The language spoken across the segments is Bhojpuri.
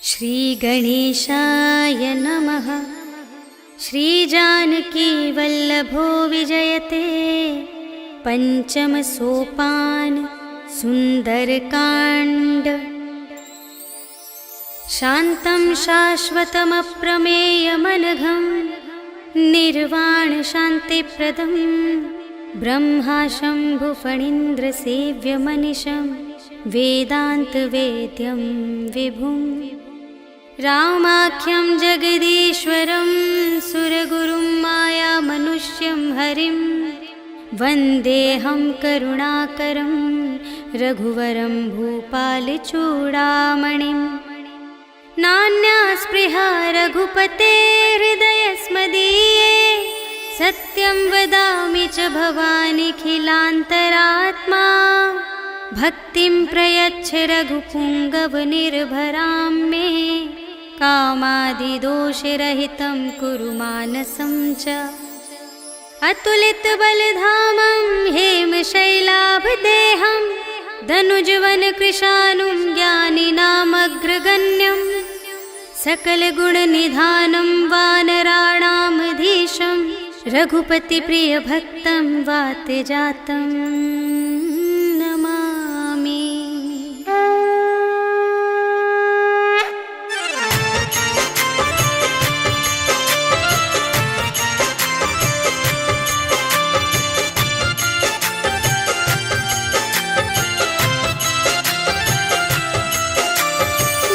श्रीगणेशाय नमः। श्रीजानकीवल्लभो विजयते पञ्चमसोपान सुन्दरकाण्ड। शान्तं शाश्वतमप्रमेयमनघं निर्वाणशान्तिप्रदं ब्रह्मा शम्भुफणीन्द्रसेव्यमनिशं वेदान्तवेद्यं विभुं। रामाख्यं जगदीश्वरं सुरगुरुं मायामनुष्यं हरिं वन्देऽहं करुणाकरं रघुवरं भूपालचूडामणिं। नान्या स्पृहा रघुपते हृदयस्मदीये सत्यं वदामि च भवानिखिलान्तरात्मा। भक्तिं प्रयच्छ रघुपुङ्गवनिर्भरां मे कामादिदोषरहितं कुरु मानसं च। अतुलितबलधामं हेमशैलाभदेहं धनुजवनकृशानुं ज्ञानिनामग्रगण्यं सकलगुणनिधानं वानराणामधीशं रघुपतिप्रियभक्तं वातजातं नमामि।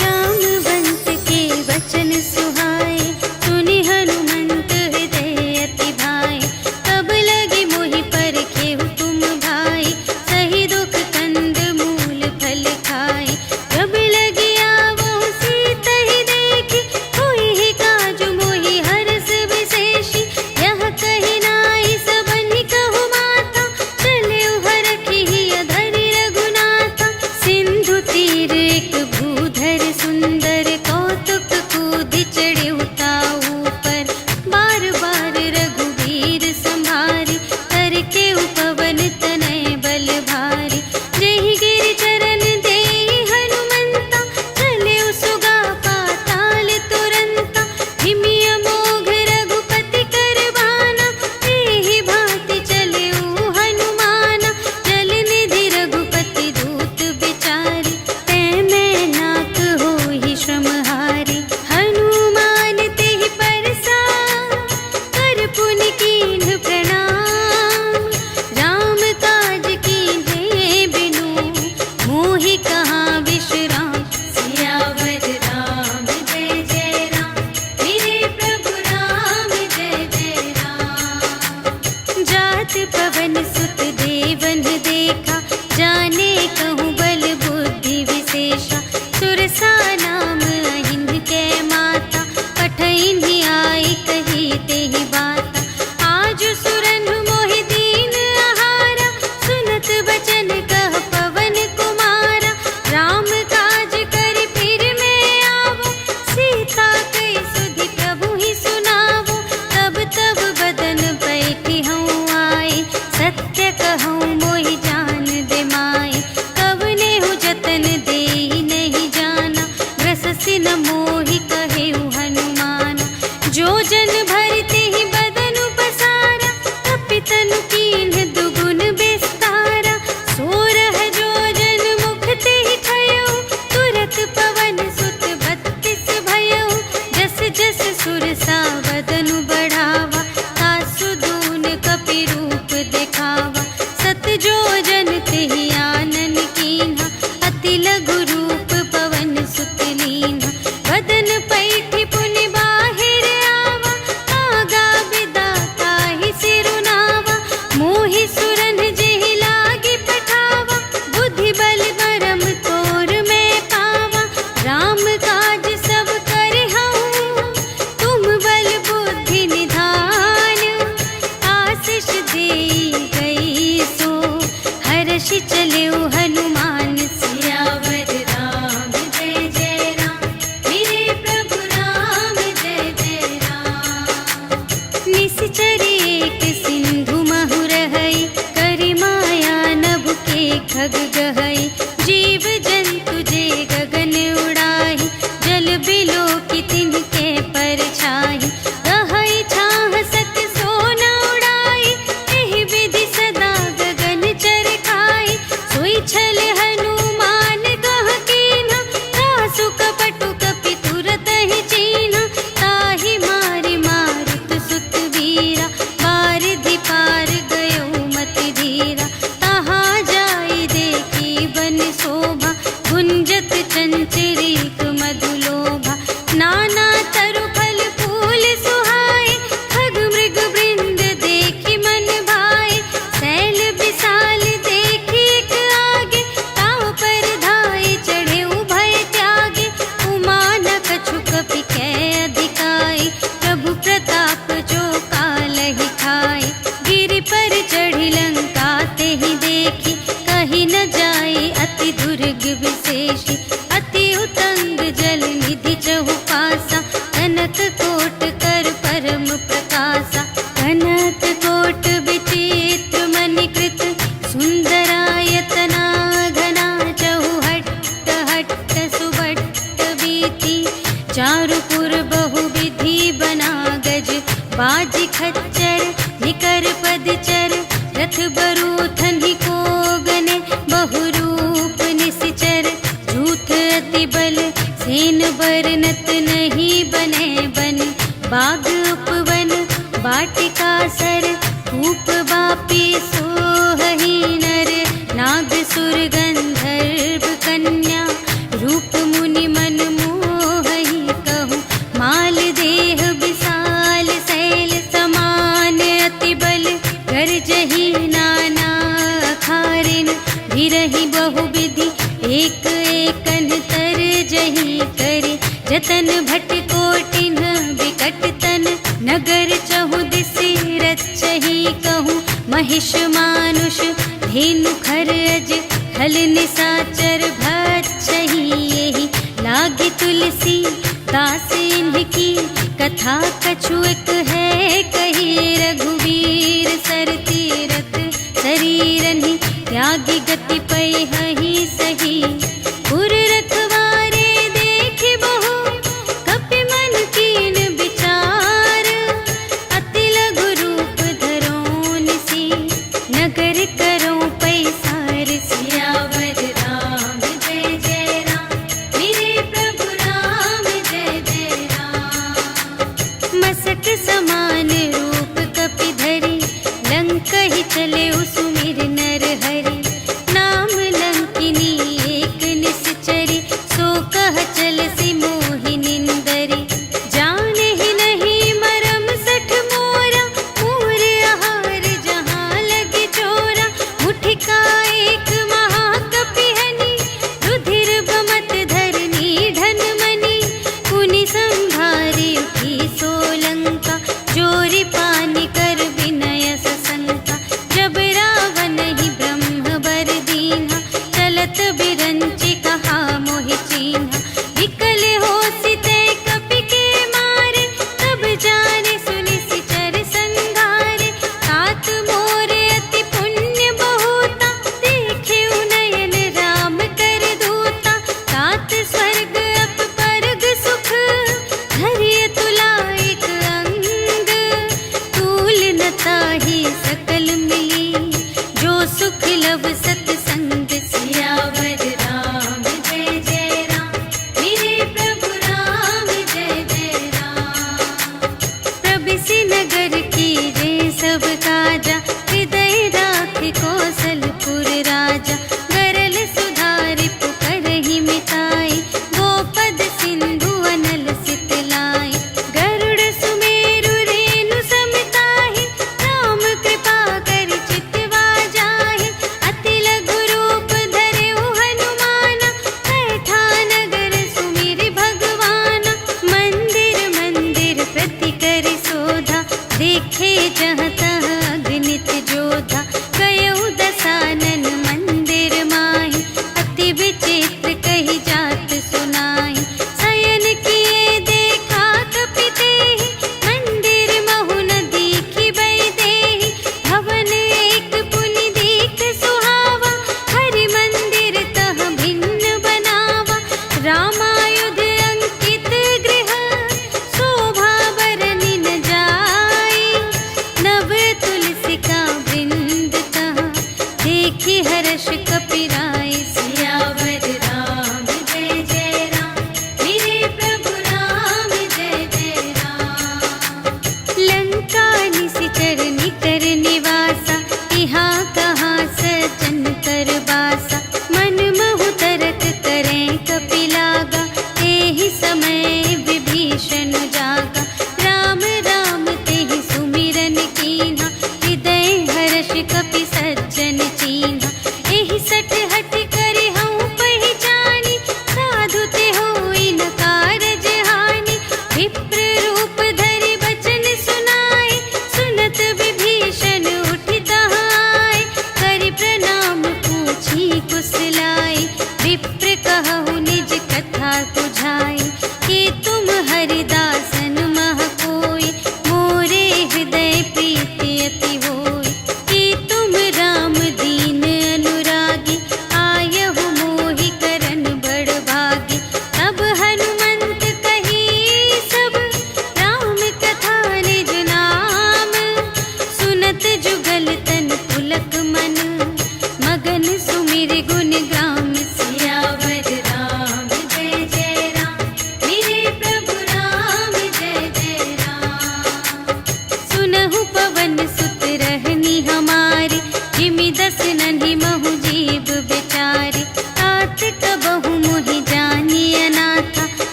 जामवंत के वचन सुहाए सुनि हनुमंत हृदय अति भाए। तब लगे मोहि परखे तुम भाई सही दुख कंद मूल फल खाए। जब लगी आवो सीता ही देखी कोई ही काज मोहि हरस विशेषी। यह कही नाई सबनि कहु माता चले हरखी धरि रघुनाथा। सिंधु तीर एक भूधर सुंदर कौतुक कूदि चढ़े उताऊ पर। बार बार रघुवीर संभारी करके उपवन तनय बल भारी। जहि गिरि चरण देहि हनुमंता चले सुगा पाताल तुरंता। हिमिय मोघ रघुपति करवाना एहि भांति चले हनुमाना। जल निधि रघुपति दूत बिचारी तै मैं नाक होहि श्रमहारी। हनुमान तेहि परसा कर पुनि कीन्ह प्रणाम। राम काज कीन्हे बिनु मोहि कहाँ विश्राम। सियावर राम जय जय राम मेरे प्रभु राम जय जय राम। जात पवन सुत देवन देखा जाने कहूँ बल बुद्धि विशेषा। सुरसा नाम अहिंद के माता पठैन्हि आई कही तेहि बाता। आज सुरनु मोहि दीन आहारा सुनत बचन कह पवन कुमारा। राम काज करि फिर मैं आवो सीता कई सुधि प्रभु ही सुनावो। तब तब बदन बैठी हूँ आए सत्य कहूँ मोहि जान दे माए। कवने हूँ जतन देहि नहीं जाना भट्ट सुबट्ट बीती, चारुपुर बहुविधि बना गज, बाज खच्चर निकर पदचर, रथ बरूथन ही को गने, बहुरूप निश्चर, झूठ अति बल, सेन बरनत नहीं बने बन, बाग उपवन वाटिका सर, कूप बापी सोहही नर, नाग सुर गंधर्व कन्या, रूप मुनि मन मोहही कहूँ, माल देह विशाल शैल समान, अति बल गर्जही नाना अखारिन, भिरहि बहुविधि एक एकन तर जही करे, जतन भट कोटिन विकट तन, नगर चहु दिसि रचही कहूँ, महिष मानुष धेनु खरज, हल निसाचर भक्षही, यही लागी तुलसी दास इनकी, कथा कछु एक है कही, रघुवीर सर तीरथ शरीरनि, त्यागी गति पै हहि सही, पुर रखवारे देख बहु, कपि मन कीन विचार, अति लघु रूप धरो निसी, नगर करो पैसार, सियावर राम जय जय राम, मेरे प्रभु राम जय जय राम। मसक समान रूप कपि धरि, लंक ही चले सुमिर नर हरि, नाम लंक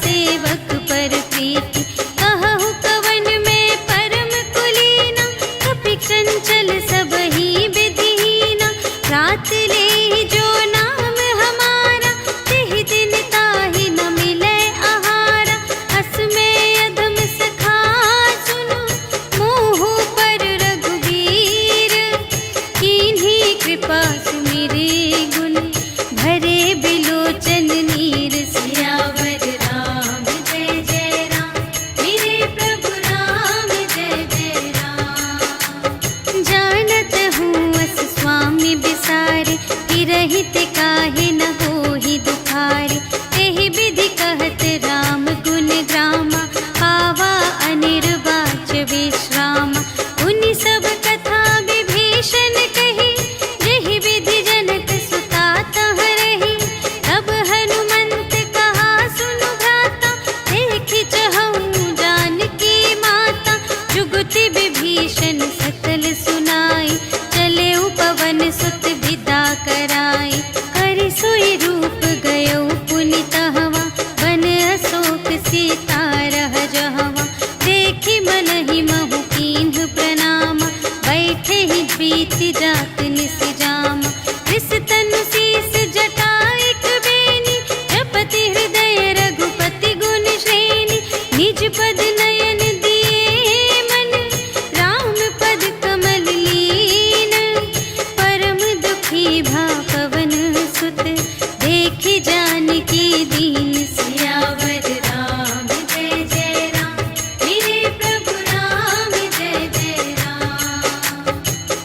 सेवक पर प्रीति। कहु कवन में परम कुलीना, कपि चंचल सबहि विधिहीना। रात ले जो नाम हमारा, तिहि दिन ताहि न मिलै आहारा। अस में अधम सखा सुनो, मोहु पर रघुबीर। कीन्ही कृपा सुमिरे गुण, भरे बिलोचन नीर। सियावर राम जय जय राम, मेरे प्रभु राम जय जय राम। जानत हूँ अस स्वामी बिसारे, हिरहित काहे न होहि दुखारे। एहि विधि कहत राम गुण ग्रामा, पावा अनिर्वाच विश्रामा। उनि सब कथा विभीषण कही, जेहि विधि जनक सुता तह रही। तब हनुमंत कहा सुनु भ्राता, देखि चहऊँ जानकी माता। जुगति विभीषण सकल सुनाई, चले पवन सुत विदा कराई। कर सोई रूप गयो पुनि तहवा, बन अशोक सीता रह जहवा। देखि मनहि महु कीन्ह प्रणामा, बैठे ही प्रीति जात निस जामा। कृस तनु शीस जटा एक बेनी, जपति हृदय रघुपति गुण श्रेणी। निज पद नयन दिए मन, राम पद कमल लीन। परम दुखी भा पवन सुत, देखि जानकी दीन। सियावर राम जय जय राम, मेरे प्रभु राम जय जय राम।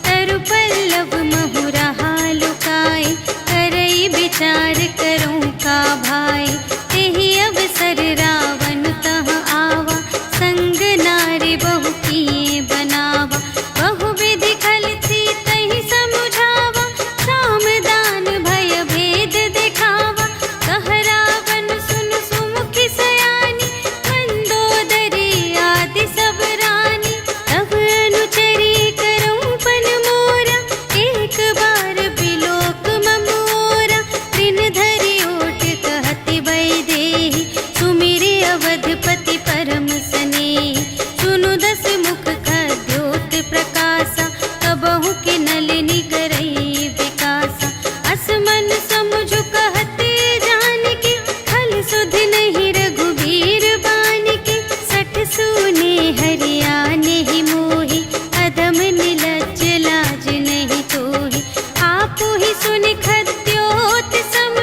तरु पल्लव महु रहा लुकाए, करई विचार करूँ का भाई। तेहि अवसर रावण तह आवा, संग नारी बहु किए बनावा। बहु विधि खल सीतहि समुझावा, साम दान भय भेद दिखावा। कह रावण सुन सुमुखि सयानी, मंदोदरी आदि सब रानी। तब अनुचरी करऊँ पन मोरा, एक बार बिलोक मम ओरा। तृण धरि ओट कहति वैदेही, सुमिरि अवधपति परम स्नेही। सुनु दस मुख खद्योत प्रकाशा, कबहु के नलिनी करई विकासा। अस मन समुझ कहते जानकी, खल सुध नहीं रघुबीर बानिके। सठ सूने हरियाने ही मोहि, अधम निलज्ज लाज नहीं तोहि। आपु ही सुनि खद्योत सम,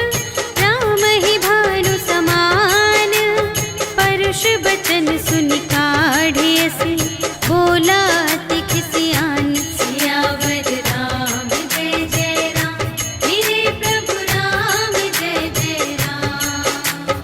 राम ही भानु समान। परुष बचन सुनि काढ़े अस, बोला अति खिसियान। सियावर राम जय जय राम, मेरे प्रभु राम जय जय राम।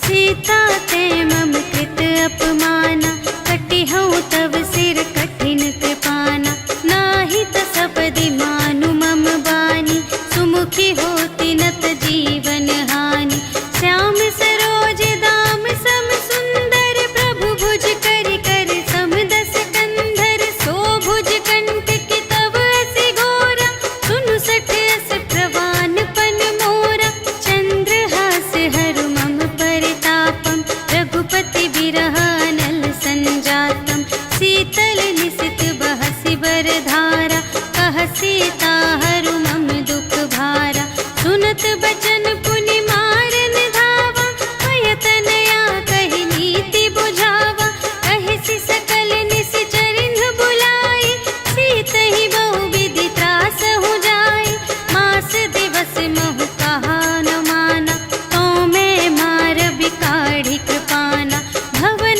सीता ते मम कृत अपमाना, कटिहउँ तव सिर कठिन कृपाना। नाही त सपदि मानु मम बानी, सुमुखी होती नत जीवन हानि। श्याम सरोज दाम सम सुंदर, प्रभु भुज करि कर सम दस कंधर। सो भुज कंठ की तब असी घोरा, सुनु सठ अस प्रवान पन मोरा। चंद्रहास हरु मम परितापम, रघुपति बिरह अनल संजातम। शीतल निसित बहसि बरधारा, कह सीता हरु मम दुख भारा। सुनत बचन पुनि मारन धावा, भय तनया कहि नीति बुझावा। कहिसि सकल निश्चरिन्ह बुलाई, सीतहि बहु विधि त्रासहु जाई। मास दिवस महु कहा न माना, तो मैं मार बिकाढ़ी कृपाना। भवन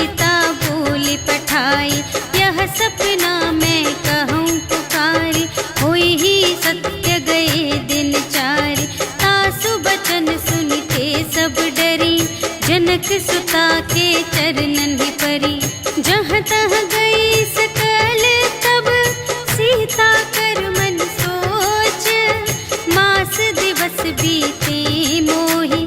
सीता बोली पठाई, यह सपना मैं कहूँ पुकारी, होई ही सत्य गए दिन चारि, तासु बचन सुनते सब डरी, जनक सुता के चरणन ही परी, जहाँ तहाँ गई सकल तब सीता कर मन सोच, मास दिवस बीते मोहि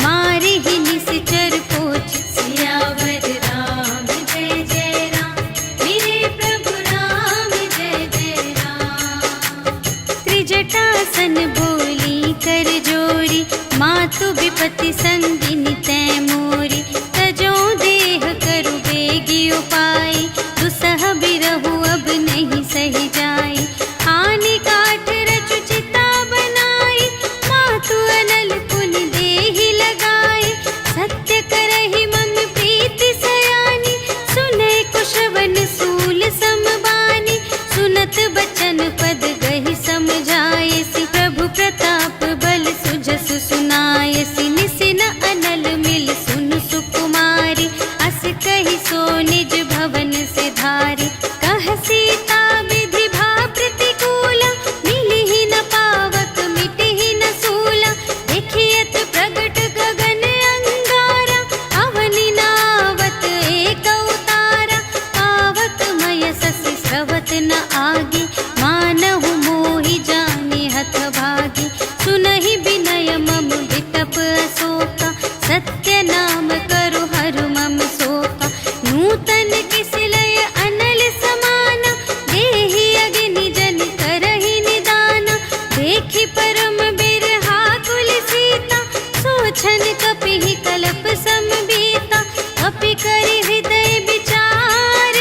मारे ही निश्चर पोच, सियावर राम जय जय राम, मेरे प्रभु राम जय जय राम। त्रिजटासन बोली कर जोरी, मातु विपति संगिनी तै मोरी, तजो देह करु बेगी उपाय, दुसह बिरहु अब नहीं सही जाई, आने काठ रचु चिता बनाई, मातु अनल पुन देहि लगाई, सत्य करहि मम प्रीति सयानी, सुनै कुशवन सूल समबानी, सुनत बचन पद गहि समझायसि, प्रभु प्रताप बल सुजस सुनायसि, निसिन अनल मिल सुन सुकुमारी, अस कहि सो निज भवन से धारी, कह सीता विधि भा प्रतिकूला, मिलिहि न पावक मिटिहि न सूला, देखियत प्रगट गगन अंगारा, अवनि नावत एक अवतारा, पावक मय ससि स्रवत न आगे, मानहु मोहि जानि हथ भागी, सुनहि विनय मम विटप अशोका, सत्य नाम करु हरु मम शोका, नूतन किसलय अनल समाना, देहि अग्नि जन करहि निदाना, देखि परम बिरहा कुल सीता, सोचन कपिहि कलप समबीता, कपि करि हृदय विचार,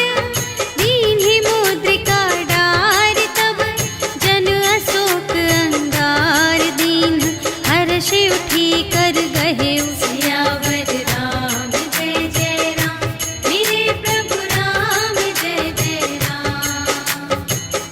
दीन्हि मुद्रिका डारि तब, जन अशोक अंगार दीन, हर्षि उठी कर गहे सियावर राम जय जय राम, मेरे प्रभु राम जय जय राम।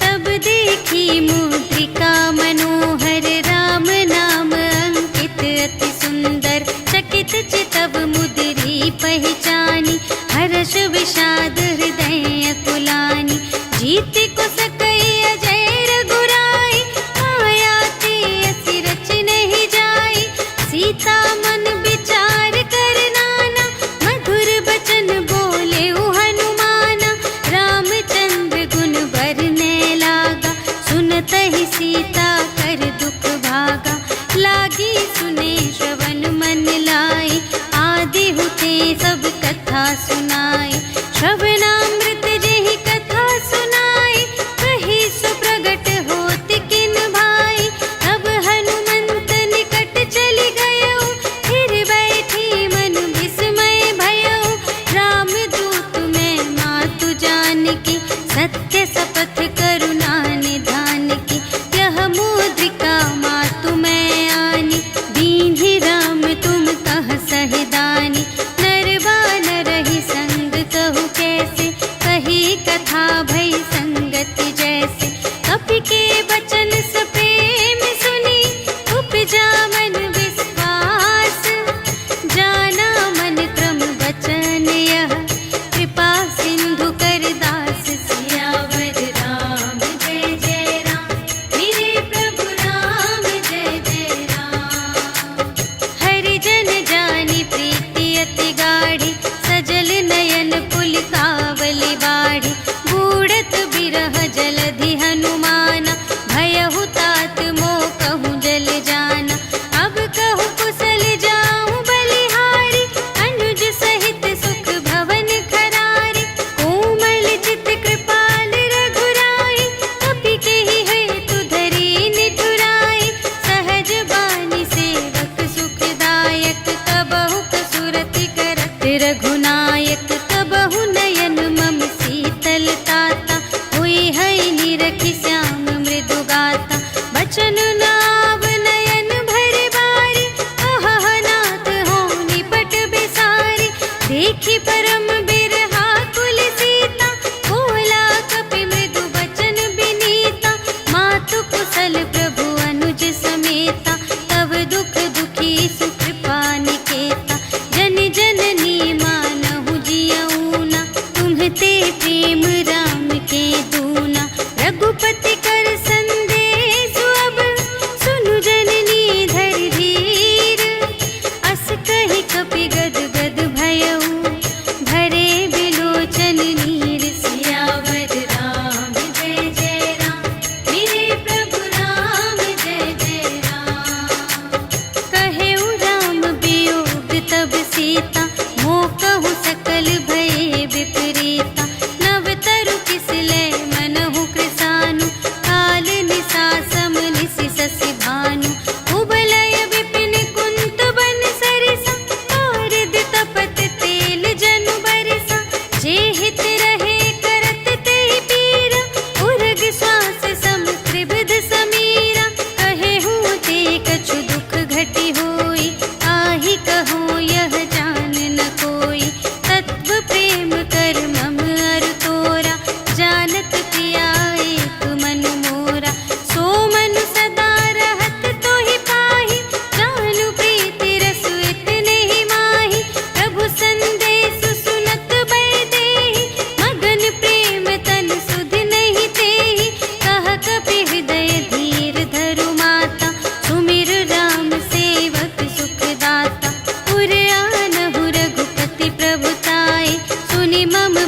तब देखी मुद्रिका मनोहर, राम नाम अंकित अति सुंदर, चकित चितव मुद्री पहचानी, हर्ष विषाद हृदय अकुलानी, जीत को सकई अजय रघुराई, माया ते असि रच नहीं जाई, सीता मन विचार कर नाना, मधुर बचन बोले हनुमाना, रामचंद्र गुण बरने लागा, सुनतहि सीता कर दुख भागा, लागी सुने श्रवण मन लाई, आदि हुते सब कथा सुनाई, श्रवणामृत जेहि कथा सुनाई, कही सो प्रगट होत किन भाई, तब हनुमंत निकट चली गयो, फिर बैठी मन विस्मय भयो, राम दूत में मातु जानकी, सत्य शपथ करुणा निधान की, यह मुद्रिका मातु मैं आनी, दीन्हि राम तुम कह सहिदानी, नर बानर ही संग कहु कैसे,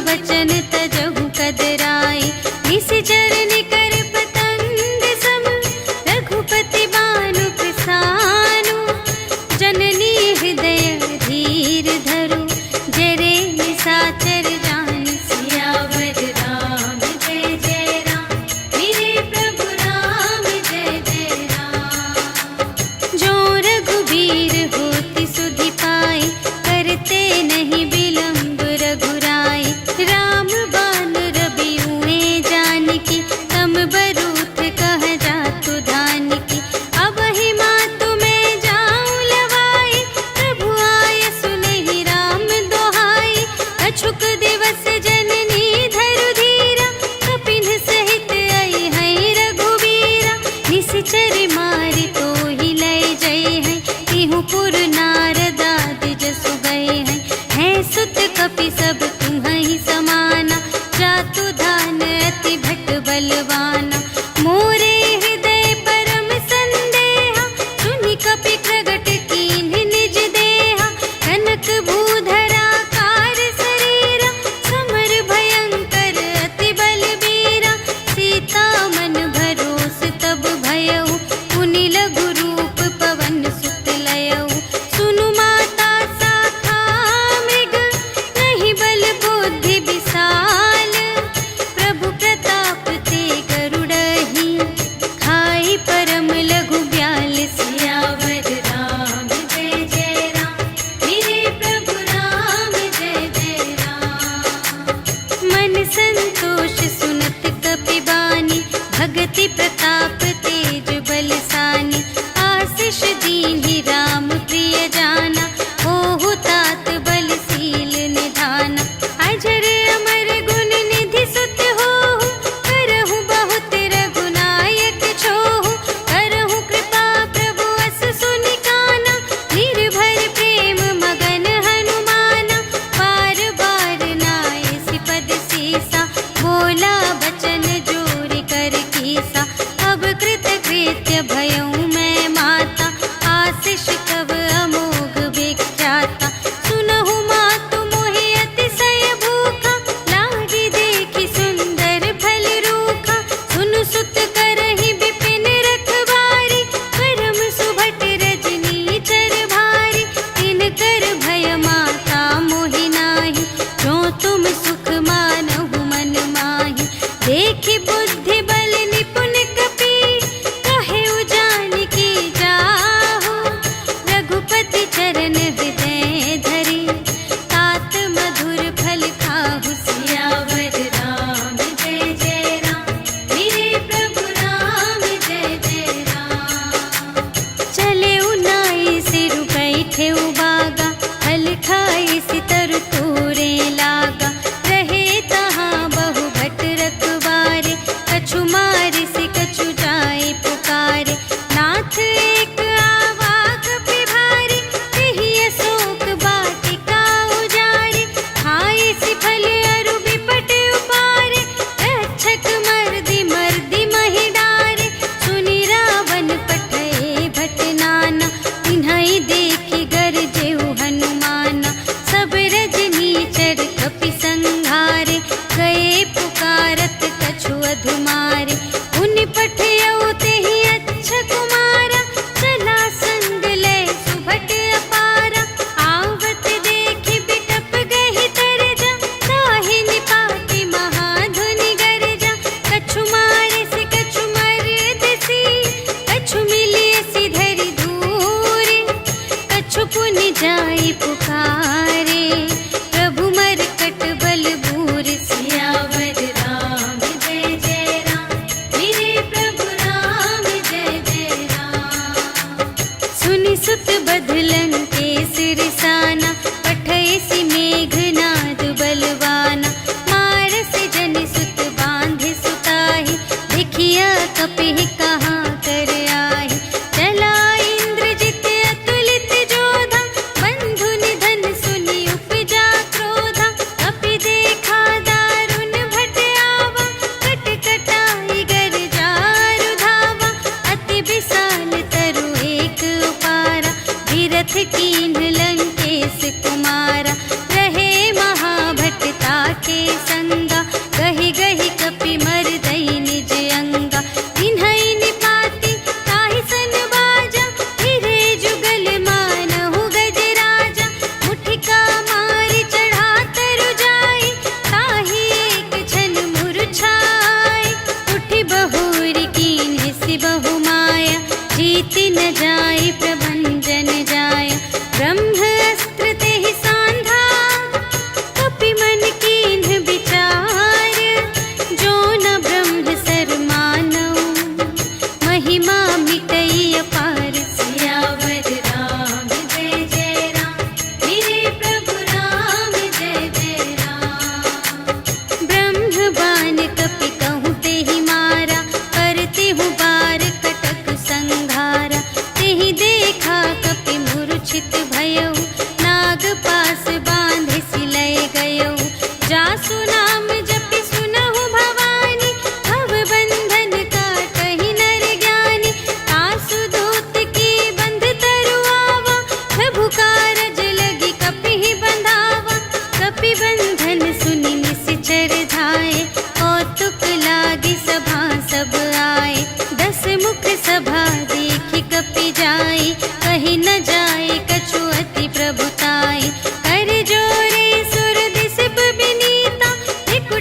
बचन तजहु कदराई। निश्चर निकर पतंग सम रघुपति बानु प्रसानु। जननी हृदय धीर धरु जरे निशाचर जान। सियावर राम जय जय राम मेरे प्रभु राम जय जय राम। जो रघुबीर होति सुधि पाई करते नहीं विलंब रघुराई। राम बान रबियुए जानकी तम बरूथ कह जातु धानिकी। अब ही मातु मैं जाऊं लवाई प्रभु आय सुनहि राम दोहाई। अछुक दिवस जननी धरु धीरा कपिन सहित आई है रघुवीरा। निश्चर मारि तोहि लय जय है तिहु पुर नारद आदि जसु गए हैं। है सुत कपि सब तुम्हि समाना जातु धान अति भट बलवाना। मोरे हृदय परम संदेहा सुनि कपि प्रगट कीन्ह निज देहा। कनक भूधरा कार शरीरा समर भयंकर अति बलबीरा। सीता मन भरोस तब भयउ पुनि लघु रूप पवन सुत लयउ। सुनु माता शाखा मृग नहीं बल बुद्धि विशाल। प्रभु प्रताप ते गरुड़हि खाई परम लघु ब्याल। सियावर राम जय जय राम मेरे प्रभु राम जय जय राम। मन संतोष सुनत कपि बानी भगति प्रताप तेज बलसानी। आशीष दीन्हि राम प्रिय जाना होहु तात बलशील निधाना। अजर अमर गुण निधि सुत होहु करहु बहुत रघुनायक छोहु। करहु कृपा प्रभु अस सुनि काना निर्भर प्रेम मगन हनुमाना। बार बार नाय सिपद सीसा बोला बचन जोरि कर कीसा। अब कृत कृत्य भयउ मैं माता आशीष तब अमोघ विख्याता। सुनहु मातु मोहि अतिशय भूखा लागी देखि सुंदर फल रूखा। सुनु सुत करहि विपिन रखवारी परम सुभट रजनी चर भारी। तिनकर भय माता मोहि नाही जो तुम सुख मानहु मन माही। देखि बुद्धि बल निपुण कपि कहेउ जानकी जाहु। रघुपति चरण हृदय धरि तात मधुर फल खाहु। सियावर राम जय जय राम मेरे प्रभु राम जय जय राम। चले उनाई सिरु बैठे बागा फल खाई सितर तोरे लागा। रहे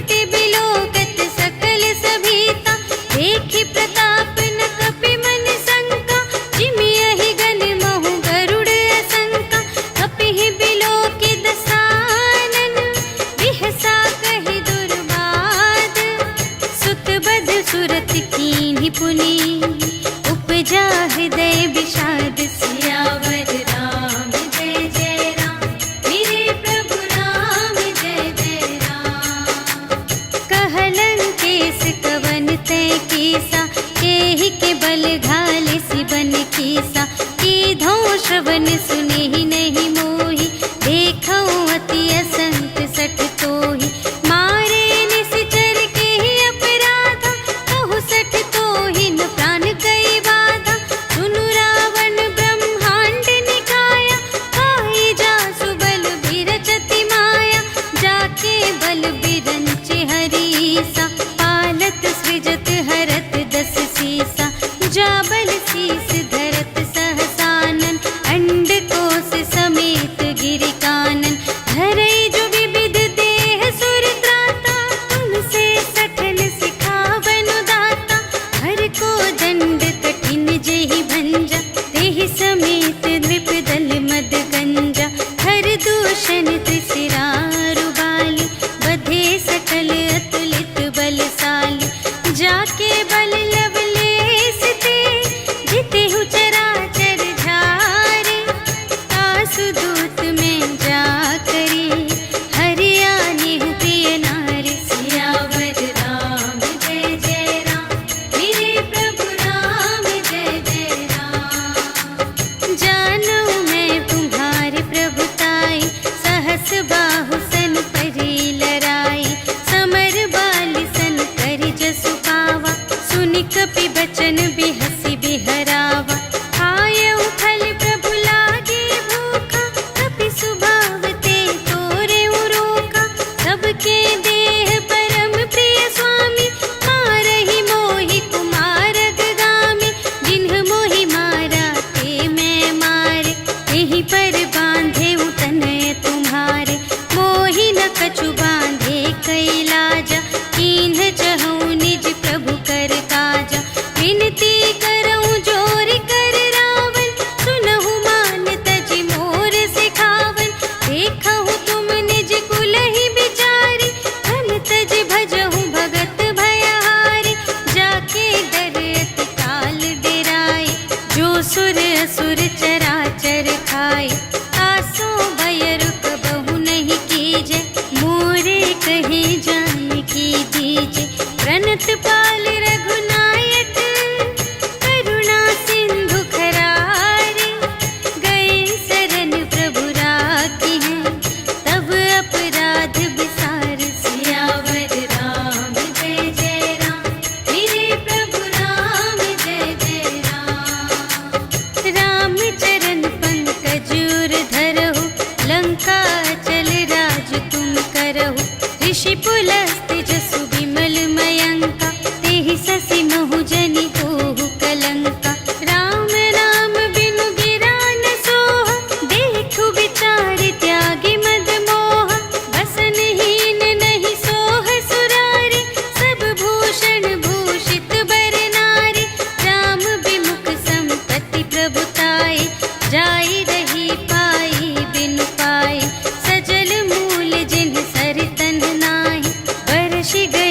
त्रिपुटी बिलोकत सकल सभीता, देखि प्रताप न कपि मन शंका, जिमियहि गण महु गरुड़ असंका, कपिहि बिलोकि दसानन, बिहसा कहि दुर्बाद, सुत बध सुरत कीन्हि पुनि, उपजा हृदय विषाद। सियावर राम जय जय राम, मेरे प्रभु राम जय जय राम। कहलन केस कवन तै कीसा, केहि के बल घाले सिबन कीसा, कीधौ श्रवण सुनेहि नहीं मोहि, देखौ अति असंत सठ तोहि, मारे निश्चर केहि अपराधा, कहु सठ तोहि न प्राण कई बाधा, सुनु रावण ब्रह्मांड निकाया, खाई जासु बल बिरचति माया, जाके बल बिरंच हरीसा, पालत सृजत हरत दस सीसा, जा बल शीस धरत सहसानन, अंड कोस समेत गिरि कानन, धरई जो विविध देह सुर त्राता, तुमसे सठन सिखावन दाता, हर को दंड कठिन जेहि भंजा, तेहि समेत नृप दल मद गंजा, हर दूषण त्रिशिरारु बाली, बधे सकल अतुलित बलशाली, जाके बल लवलेस ते, जितेहु चराचर झारे, आसु दूत में जा करी, हरियानेहु प्रिय नारी। सियावर राम जय जय राम, मेरे प्रभु राम जय जय राम। जानू मैं तुम्हारे प्रभुताई, सहस बाहु सन परी लराई, समर बाली सन करि जसु पावा, सुनि कपि बचन बिहसि बिहरावा, आयउ फल प्रभु लागे भूखा, कपि सुभाव ते तोरेउ रोका, सबके देह परम प्रिय स्वामी, मारहि मोहि कुमारग गामी, जिन्ह मोहि मारा ते मैं मारे, तेहि पर बांधे तनय तुम्हारे, मोहि न कछु बांधे कैलाजा, कीन्ह चहु निज प्रभु कर काजा, विनती करऊं जोर कर रावण, सुनहु मान तजि मोर सिखावन, देखहु तुम निज कुलहि बिचारी, धन तज भजहु भगत भयहारी, जाके डर अति काल डेराए, जो सुर असुर चराचर खाए, आसो भय रुक बहु नहीं कीजे, मोरे कहे जानकी दीजे, प्रणत पाल रघुनायक, करुणा सिंधु खरारे, गए शरण प्रभु राखी हैं, तब अपराध बिसार। सियावर राम जय जय राम, मेरे प्रभु राम जय जय राम। राम चरण पंकज उर धरहु, लंका चल राज तुम करहु, ऋषि पुलस्त्य जसु विमल मयंका, तेहि ससि महु जनि होहु कलंका, राम नाम बिनु गिरा न सोहा, देखु विचार त्यागी मद मोहा, बसनहीन नहीं सोह सुरारी, सब भूषण भूषित बर नारी, राम विमुख संपत्ति प्रभुताई, जाई रही पाई बिनु पाई, सजल मूल जिन्ह सर तन नाही, बरषि गए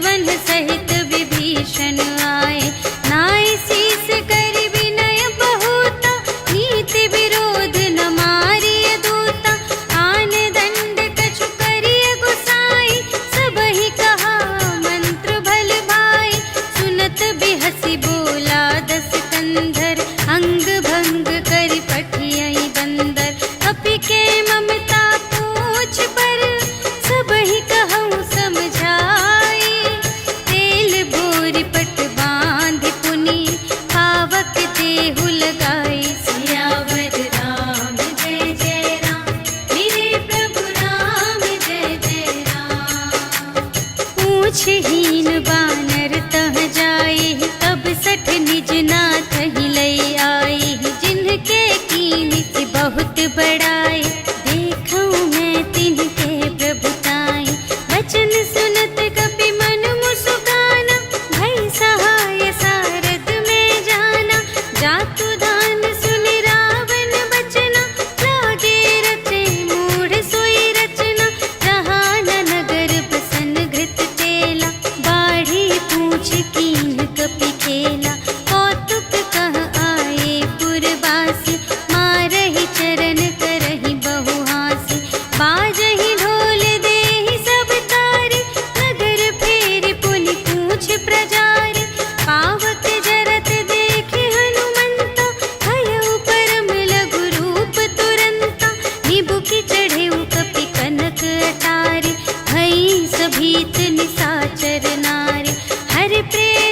सुग्रीवन सहित विभीषण आए। नाय शीस कर विनय बहुता, नीति विरोध न मारिय दूता। आन दंड कछु करिय गुसाई, सबहि कहा मंत्र भल भाई। सुनत बिहसी बोला दस कंधर, अंग भंग करि पठियहि बंदर। कपि के ममता पूछ पर, सबहि कहउँ समझाई। तेल बोरि पट बाँधि पुनि, पावक देहु लगाई। सियावर राम जय जय राम, मेरे प्रभु राम जय जय राम। पूछहीन बानर तह जाई, तब सठ निज नाथ ही लई आई। जिनके कीन्ह बहुत बड़ाई, देखऊँ मैं तिनके प्रभुताई। वचन सुनत कपि मन मुसुकाना, भई सहाय सारद में जाना। जातु धान सुनि रावण बचना, लागे रचे मूढ़ सोई रचना। जहाँ न नगर बसन घृत तेला, बाढ़ी पूछ कीन्ह कपि खेला। कौतुक कह आए पुरवासी, मारहि चरण करहि बहुहासी। बाजहि ढोल देहि सब तारी, नगर फेरि पुनि पूछ प्रजारी। पावक जरत देखि हनुमंता, भयउ परम लघु रूप तुरंता। निबुकि चढ़ेउ कपि कनक अटारी, भई सभीत निसाचर नारी। हरि प्रेम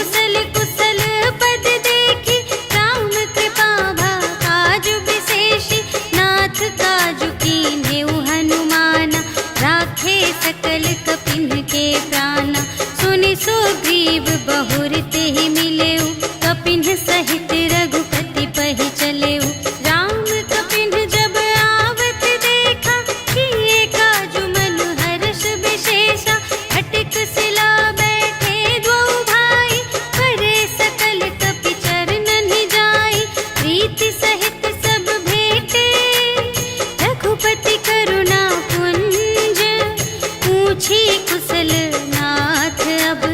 कुशल कुशल पद देखी, राम कृपा भा काजु विशेषी। नाथ काजु कीन्हेउ हनुमाना, राखे सकल कपिन के प्राणा। सुनि सुग्रीव बहुर तेहि मिलेउ, कपिन सहित रघुपति पहि चलेउ। राम कपिन जब आवत देखा, किए काजु मन हर्ष विशेषा। अटिक सिला बैठे द्वौ भाई, करे सकल कपि चरणन जाई। प्रीति सहित सब भेटे, रघुपति करुणा पुंज। पूछी कुशल नाथ अब,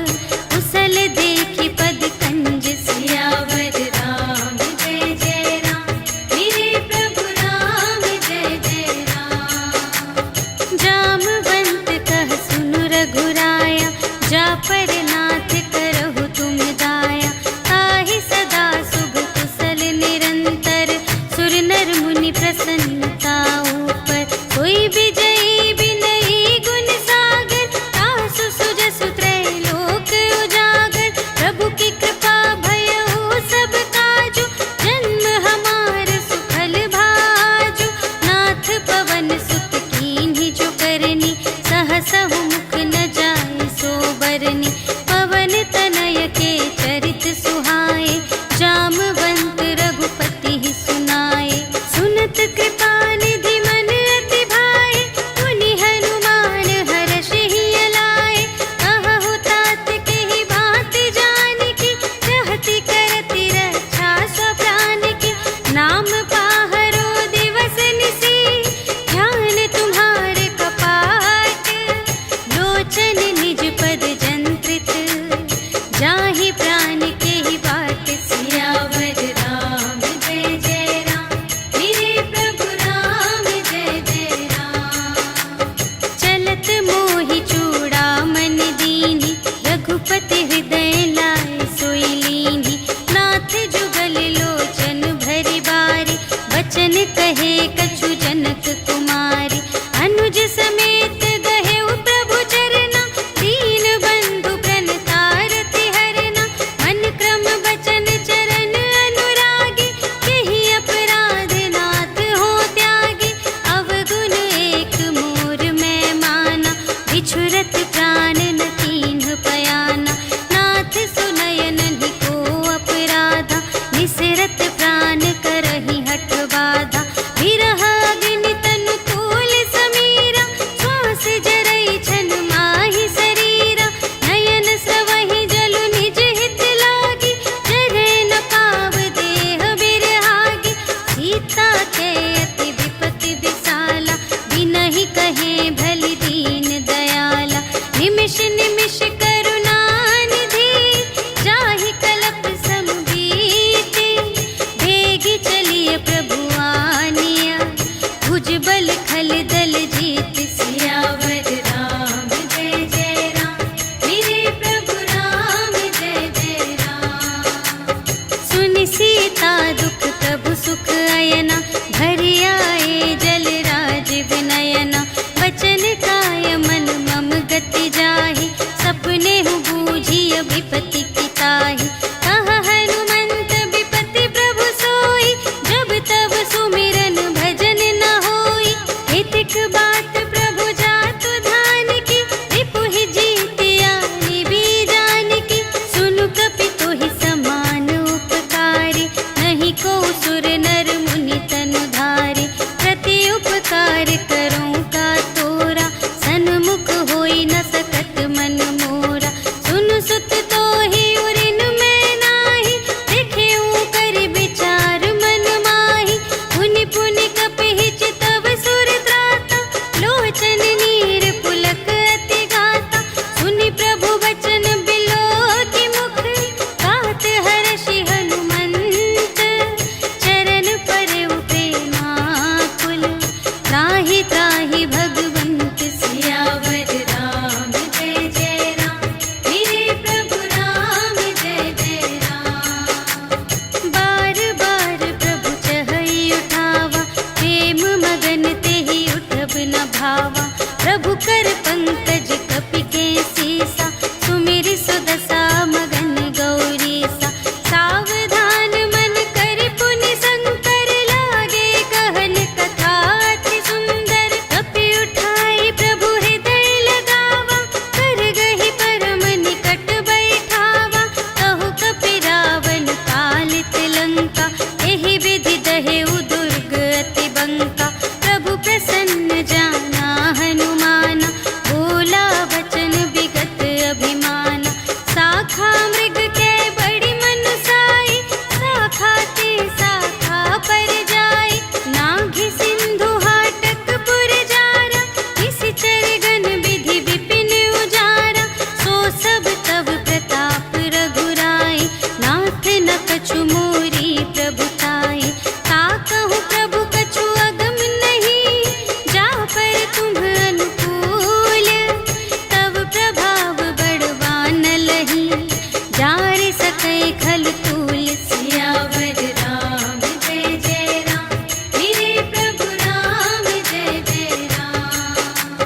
कुशल देखी पद कंज। सियावर राम जय जय राम, मेरे प्रभु राम जय जय राम। जामवंत कह सुनु रघुराया, जा पर नाथ करहु तुम दाया। ताहि सदा शुभ कुशल निरंतर, सुर नर मुनि प्रसन्नता ऊपर। कोई विजयी विनयी गुण सागर, तासु सुजसु त्रैलोक उजागर। प्रभु की कृपा भयउ सब काजु, जन्म हमार सुफल भाजु। नाथ पवन सुत कीन्हि जो करनी, सहसहु मुख न जाय सो बरनी। पवन तनय के चरित सुहाए, जामवंत रघुपति सुनाए। सुनत कृपा निधि मन अति भाए, मुनि हनुमान हरषि लाए। कहु तात केहि बात जानकी, रहति करति रक्षा सब प्राण की। नाम पाहरो दिवस निसी, ध्यान तुम्हारे कपाट। लोचन निज पद जंत्रित, जाहि प्राण केहि बाट। सियावर राम जय जय राम, मेरे प्रभु राम जय जय राम। चलत मोहि चूड़ामणि दीन्हि, रघुपति हृदय लाए सोई लीन्हि। नाथ जुगल लोचन भरि बारी, बचन कहे कछु जनक कुमारी। अनुज समेत गहेउ प्रभु चरना, दीन बंधु प्रणतारति हरना। मन क्रम बचन चरण अनुरागी, केहि अपराध नाथ हो त्यागी। अवगुण एक मोर मैं माना, बिछुरत प्राण न कीन्ह पयाना। नाथ सुनयनहि को अपराधा, निसरत प्राण करहि हठ बाधा। विरह अग्नि तनु तूल समीरा, श्वास जरई छन माहि शरीरा। नयन स्रवहि जलु निज हित लागी, जरै न पाव देह बिरहागी। सीता के अति विपति विसाला, बिनहि कहे भलि दीन दयाला। निमिष निमिष करुणा निधि, जाहि कलप सम बीति। भेगी चलिए प्रभु आनिया, भुज बल खल दल जीत। सियावर राम जय जय राम, मेरे प्रभु राम जय जय राम। सुनि सीता दुख प्रभु सुख अयना, भरि आए जल राज विनयना। बचन काय मन मम गति जाहि, सपने हु बूझिय विपति की ताहि। कहा हनुमंत विपति प्रभु सोई, जब तब सुमिरन भजन न होई। हितिक बात प्रभु जातु धान की, रिपुहि जीतिया निबी जानकी। सुनु कपि तोहि समान उपकारी, नहीं को सुर नर मुनि तनु धारी। कई खल तूल। सियावर राम जय जय राम, मेरे प्रभु राम जय जय राम।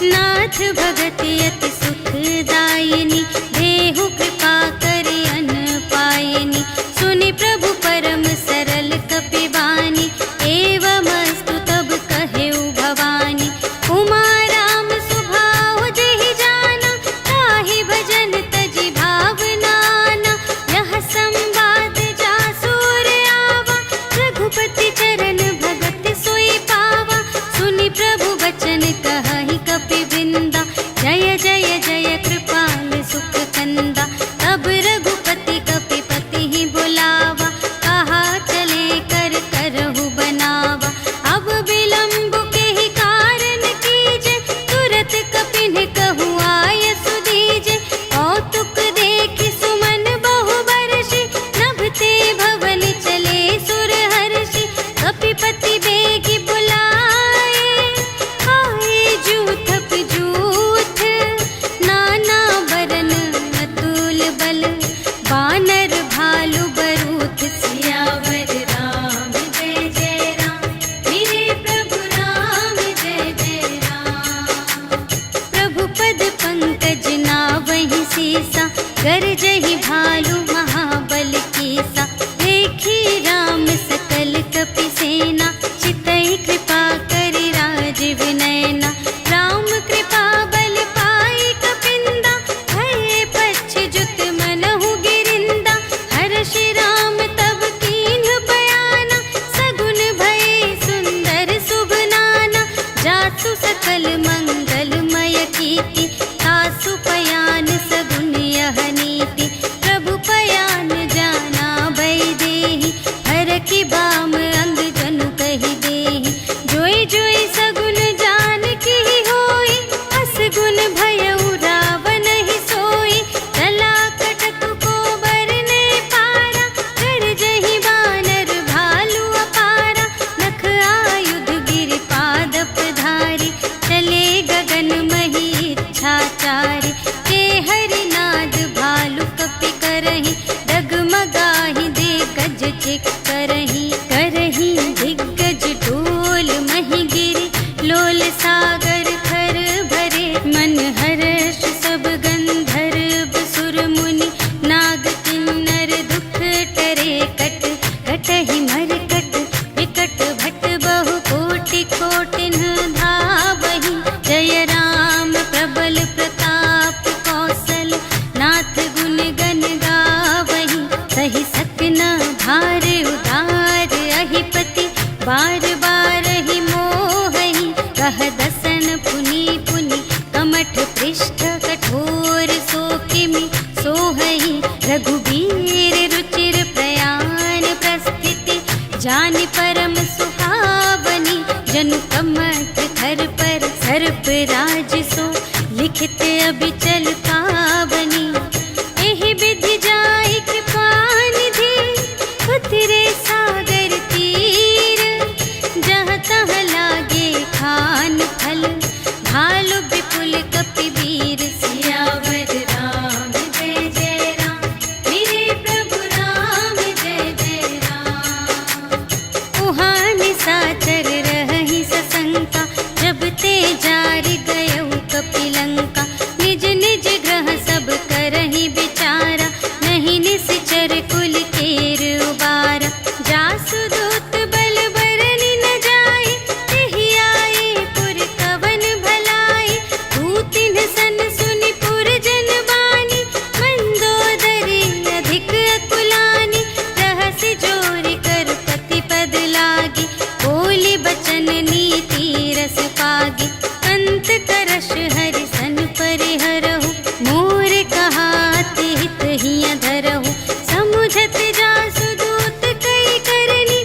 नाथ भगति अति सुखदायिनी, देहु कृपा करे अन पायिनी। सुनि प्रभु परम सरल कपिवानी, एवमस्तु तब कहेउ भवानी। उमा राम सुभाव जेहि जाना, ताहि भजन तजि भावनाना। यह संवाद जासुर आवा, रघुपति चरण भगत सोई पावा। सुनि प्रभु बचन कहहि कपिवृंदा, जय जय जय कृपाल सुख कंदा। तब रघुपति कपिपति ही बुलावा, कहा चले कर करहु बनावा। अब विलंब के ही कारण कीजे, तुरत कपिन कहु आय सुदीजे। कौतुक देखि सुमन बहु बरषि, नभते भवन चले सुर हर्षि। कपिपति बेगी बुलाए, आए जूथप जूथ। नाना बरन अतुल बल, बानर भालु बरूथ। सियावर राम जय जय राम, मेरे प्रभु राम जय जय राम। प्रभु पद पंकज नावहि सीसा, गरजहि भालु महाबल कीसा। देखी राम सकल कपि सेना, चितहि कृपा करि राजीव नयना। राम कृपा बल पाई कपिंदा, भये पच्छिजुत मनहु गिरिंदा। हर्षि राम तब कीन्ह बयाना, सगुन भये सुंदर शुभ नाना। जासु सकल मंगलमय कीर्ति, तासु पयान सगुन यह नीति। प्रभु पयान जाना भय देहि, हरखि बाम अंग जनु कहि देहि। जोई जोई सगुन जान की होई, असगुन भयउ रावण ही सोई। चला कटक को बरने पारा, गरजहि बानर भालु अपारा। नख आयुध गिरि पादप धारी, चले गगन मही इच्छाचारी। के हरिनाद भालु कपि करहि, डगमगाहि दे गज चिक करहि। करहि दिग्गज डोल महि गिरि, लोल सागर खर भरे। मन हर्ष सब गंधर्व सुर मुनि, नाग किन्नर दुख टरे। कट कटहि मरकट विकट भट, बहु कोटि कोटिन धावहि। जय राम प्रबल प्रताप कौशल, नाथ गुण गण गावहि। सहि सकना भार उदार अहिपति, बार बार ही मोहहि। कह दसन पुनि पुनि, कमठ पृष्ठ कठोर सोकिमि सोहहि। रघुबीर रुचिर प्रयाण प्रस्थिति, जानि परम सुहावनी। जनु कमठ धर पर सर्प राज सो, लिखित अबिचल पावनी। एहि विधि जाहि कृपा निधि, उतरे सागर तीर। जहाँ तहाँ लागे खान फल, भालु विपुल कपिवीर। सियावर राम जय जय राम, मेरे प्रभु राम जय जय राम। उहाँ निशाचर रहहि सशंका, जब ते जारि गयउ कपिलंका। निज निज ग्रह सब करहि विचारा, नहीं निश्चर कुल केर उबारा। जासु दूत बल बरनि न जाए, तेहि आए पुर कवन भलाई। दूतिन सन सुनि पुर जन बानी, मंदोदरी अधिक अकुलानी। रहसि जोरि कर पति पद लागी, बोली बचन नीति रस पागी। अंत करश हरि सन परिहरहु, मोर कहाति हित हिय धरहु। समुझत जासु दूत कई करनी,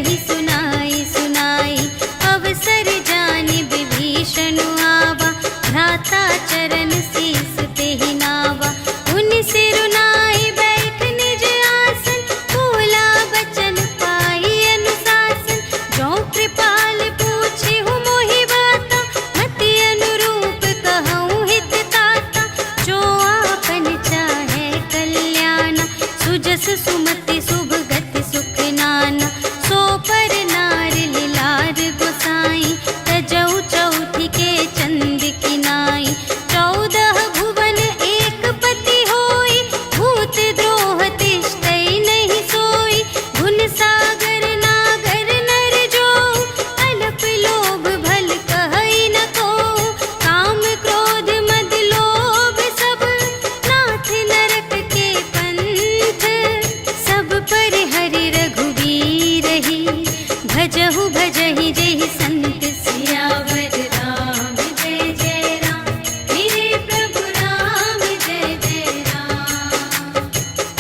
कही सुनाई सुनाई, अवसर जानि विभीषण आवा, भ्राता चरण शीस ते ही नावा। उन सिरुनाई बैठ निज आसन, बोला बचन पाई अनुशासन। जो कृपाल पूछे हूँ मोहि बाता, मति अनुरूप कहूँ हित ताता। जो आपन चाहे कल्याण, सुजस सुमति शुभ गति सुख नाना। सो पर नार लिलार गोसाई, तजौ चौथी के चंद की नाई। 14 भुवन एक पति होई, भूत द्रोह तिष्ठै नहीं सोई। गुण सागर नागर नर जो, अल्प लोभ भल कहै न को। काम क्रोध मद लोभ सब, नाथ नरक के पंथ। सब पर हरि रघुवीर ही, भजहु भजहि जेहि संत सियावर राम जय जय राम, मेरे प्रभु राम जय जय राम।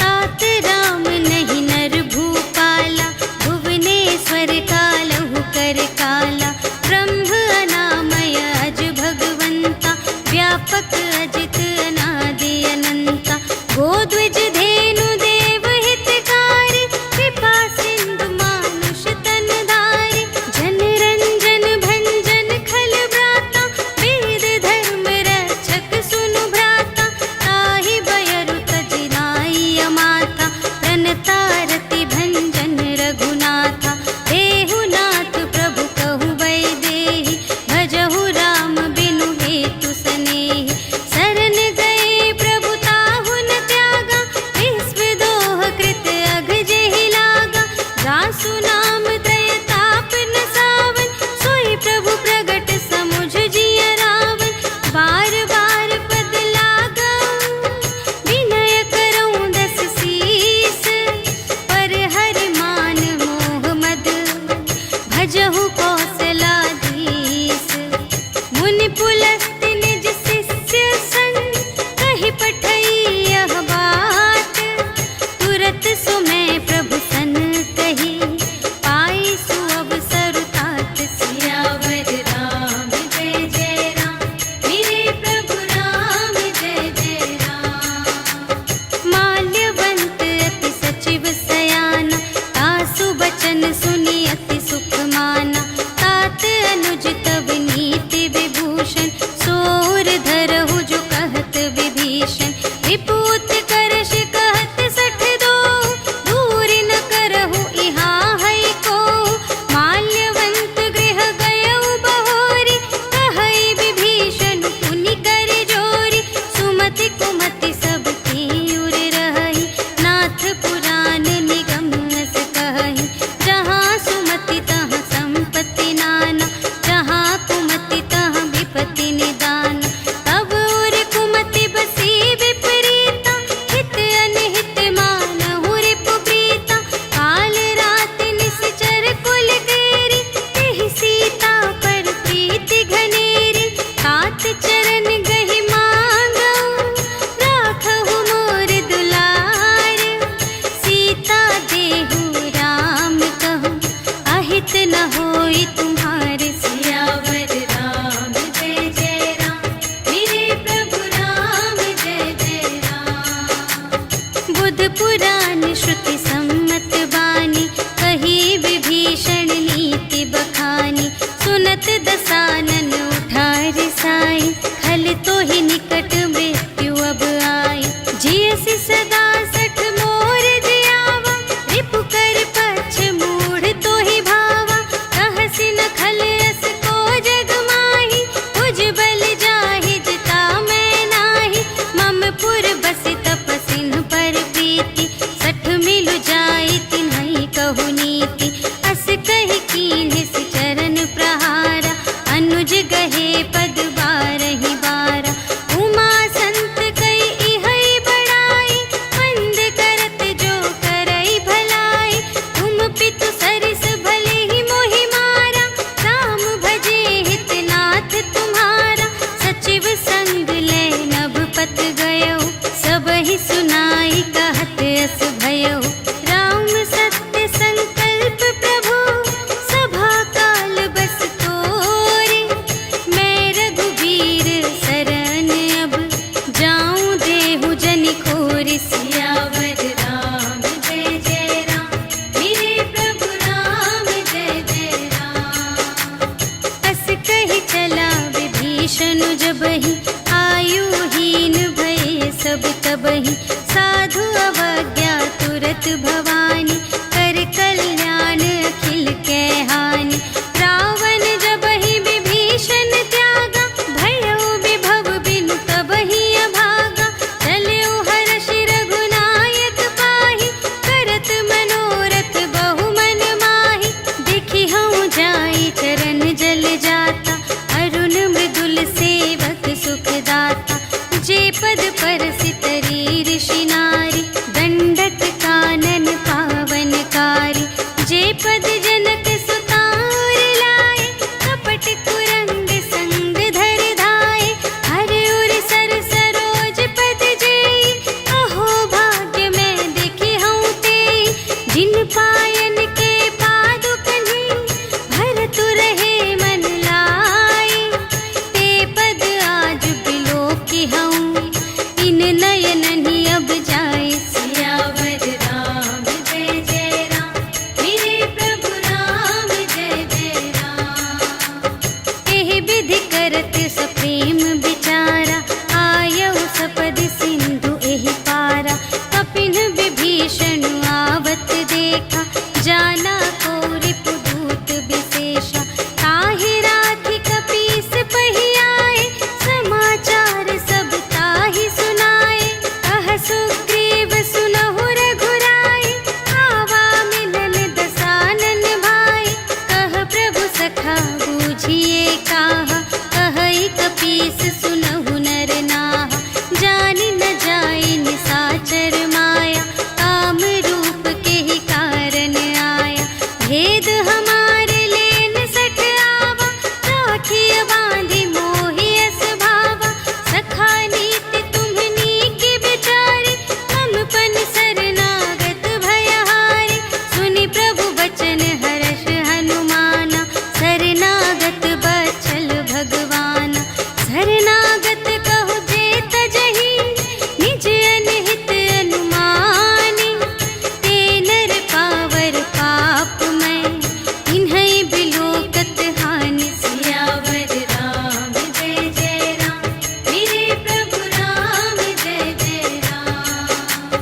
तात राम नहीं नर भूपाला, भुवनेश्वर कालहु कर काला। ब्रह्म अनामय अज भगवंता, व्यापक अजित अनादि अनंता। गोद्विज धेनु देव हितकारी, कृपा सिंधु मानुष तन धारी। जन रंजन भंजन खल व्राता, वेद धर्म रक्षक सुनु भ्राता। ताहि बयरु तजि नाई अमाता, प्रणतारति भंजन रघुनाथा। देहु नाथ प्रभु कहु वैदेही, भजहु राम बिनु हेतु सनेही। शरण गए प्रभु ताहु न त्यागा, विश्व दोह कृत अघ जेहि लागा। जासु नाम त्रय ताप न सावन, सोई प्रभु प्रगट समुझ जिय रावण। बार बार पद लागऊ, विनय करऊँ 10 शीस। पर हरि मान मोह मद, भजहु कौशलाधीश। मुनि पुलस्त्य निज शिष्य संग, कहि पठई यह बात। तुरत सो मैं प्रभु सन कही, पाई सुअवसर तात। सियावर राम जय जय राम, मेरे प्रभु राम जय जय राम। माल्यवंत अति सचिव सयाना, तासु बचन सुनि अति सुख माना। तात अनुज तव नीति विभूषण, सोर धरहु जो कहत विभीषण। विपूत करश कहत 62, दूरि न करहु इहाँ है को। माल्यवंत गृह गयउ बहोरी, कहै विभीषण पुनि कर जोरी। सुमति कुमति सब तीउर रहहि, नाथ पुराण निगम अस कहहि। जहाँ भवानी, कर कल्याण अखिल के हानि। रावण जब ही विभीषण त्यागा, भयो विभव बिनु तब ही अभागा। चल्यो हर्षि रघुनायक पाहि, करत मनोरथ बहु मन माहि। देखि हऊँ जाई चरण जल जाता, अरुण मृदुल सेवक सुखदाता। जे पद परसितरी ऋषि नारी, दंडक कानन पावनकारी। जे पद जनक सुतार लाए, कपट कुरंग संग धर धाए। हर उर सर सरोज पद जेई, अहो भाग्य में देखी हूँ तेई। जिन पायन के पादुकन्हि, भरतु रहे मन लाए। ते पद आज बिलोकी हूँ, इन नयन ही अब जाए। सियावर राम जय जय राम, मेरे प्रभु राम जय जय राम। एहि विधि करत सप्रेम विचारा, आयऊ सपदि सिंधु एहि पारा। कपिन विभीषण आवत देखा, जाना को रिपुदूत विशेषा। ताहि राखी कपीस पहियाए, समाचार सब ताहि सुनाए। कह सुग्रीव सुनहु रघुराई, आवा मिलन दसानन भाई। कह प्रभु सखा बूझिए काहा, कहई कपीस सुनहु नर नाहा। जानि न जाई निसाचर माया, काम रूप के ही कारण आया। भेद हमारे लेन सठ आवा, राखिय बांधि मोहि अस भावा। सखा नीति तुम्हनी के विचारी, मम पन शरणागत भयहारी। सुनि प्रभु बचन हर्ष हनुमाना, शरणागत बचल भगवाना। शरणागत कहु जे तजहि, निज अनहित अनुमानी। ते नर पावर पाप मैं, इन्है बिलोकत हानि। सियावर राम जय जय राम, मेरे प्रभु राम जय जय राम।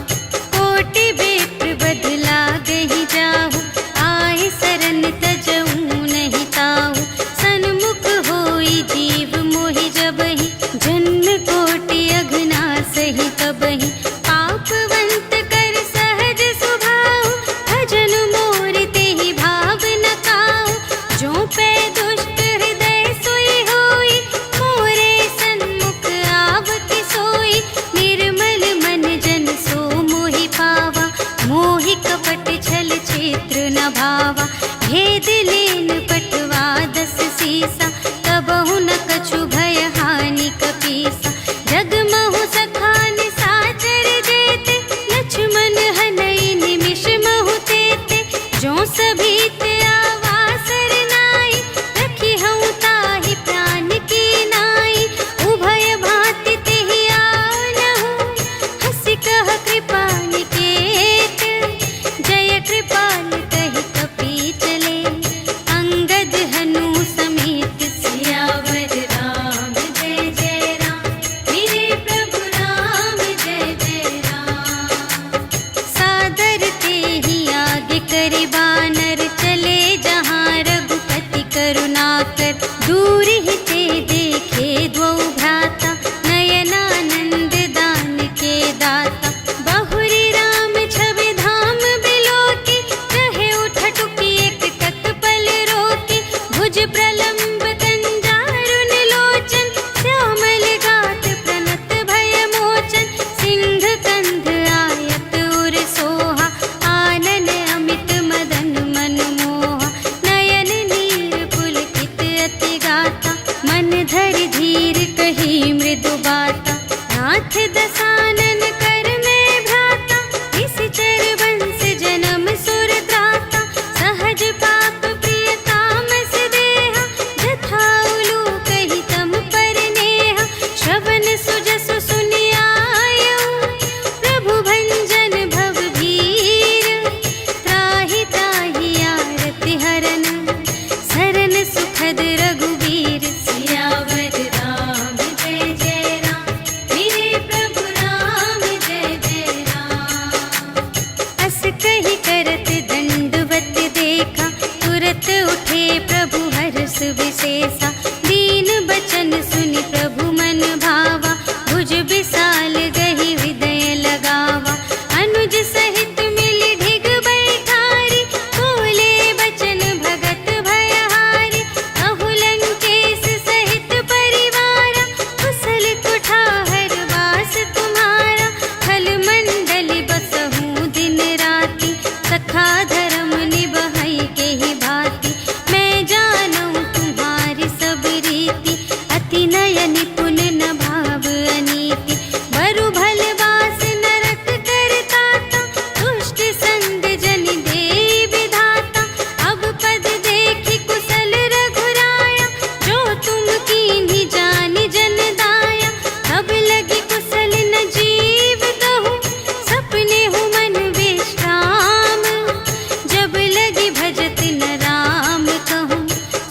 कोटि विप्र बदला गहि जाहु, आए शरण तजऊ नहीं ताहु। सन्मुख होई जीव मोहि जबहि, जन्म कोटि अघना सही तबहि। पापवंत कर सहज सुभाउ, भजन मोर तेहि भाव न काऊ। जो पै दुष्ट हृदय सोई होई, मोरे सन्मुख आवति सोई। निर्मल मन जन सो मोहि पावा, मोहि कपट छल क्षेत्र न भावा। भेद लेन पटवा दस सीसा, कबहु न कछु भय हानि कपीसा। जगमहु सखा निसाचर जेते, लक्ष्मण हनई निमिष महु तेते। जो सभीत आवा सरनाई, रखी हऊँ ताहि प्राण की नाई। उभय भांति तेहि आनहु, हँसि कह कृपा निकेत। जय कृपाल कहि कपी चले, अंगद हनु समेत। सियावर राम जय जय राम, मेरे प्रभु राम जय जय राम। सादर तेहि आगे करि बानर, चले जहाँ रघुपति करुणाकर। दूर ही ते देखे द्वौ भ्राता, नयनानंद दान के दाता। बहुरी राम छवि धाम बिलोकी, रहे उठटुकी एक टक पल रोकी। भुज प्रलंब कंजारुन लोचन, श्यामल गात प्रणत भय मोचन। सिंध कंध आयत उर सोहा, आनन अमित मदन मनमोहा। नयन नीर पुलकित अति गाता, मन धरि धीर कही मृदु बाता। नाथ दसानन कर में भ्राता, निश्चर वंश जन्म सुर त्राता। सहज पाप प्रिय तामस देहा, जथा उलूक ही तम पर नेहा। श्रवण सुजसु सुनियायऊ, प्रभु भंजन भव भीर। त्राहि त्राहि आरति हरन, शरण सुखद रघुवीर। सियावर राम जय जय राम, मेरे प्रभु राम जय जय राम। अस तुरत उठे प्रभु हर्ष विशेषा, दीन बचन सुनि प्रभु मन भावा, भुज विशाल गहि हृदय लगावा। अनुज सहित मिलि ढिग बैठारी, बोले बचन भगत भयहारी। कहु लंकेश सहित परिवारा, कुशल कुठार वास तुम्हारा। खल मंडली बसहु दिन राति, सखा धर्म निबहै केहि भांति। मैं जानऊँ तुम्हारी सब रीति, अति नय निपुण न भाव अनीति। बरु भल बास नरक करताता, दुष्ट संग जन देई विधाता। अब पद देखि कुशल रघुराया, जो तुम कीन्ही जानि जन दाया। तब लगी कुशल न जीव कहूँ, सपने हूँ मन विश्राम। जब लगी भजत न राम कहूँ,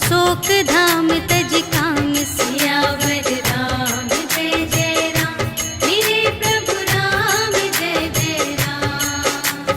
शोक धाम तज काम सियावर राम जय जय राम, मेरे प्रभु राम जय जय राम।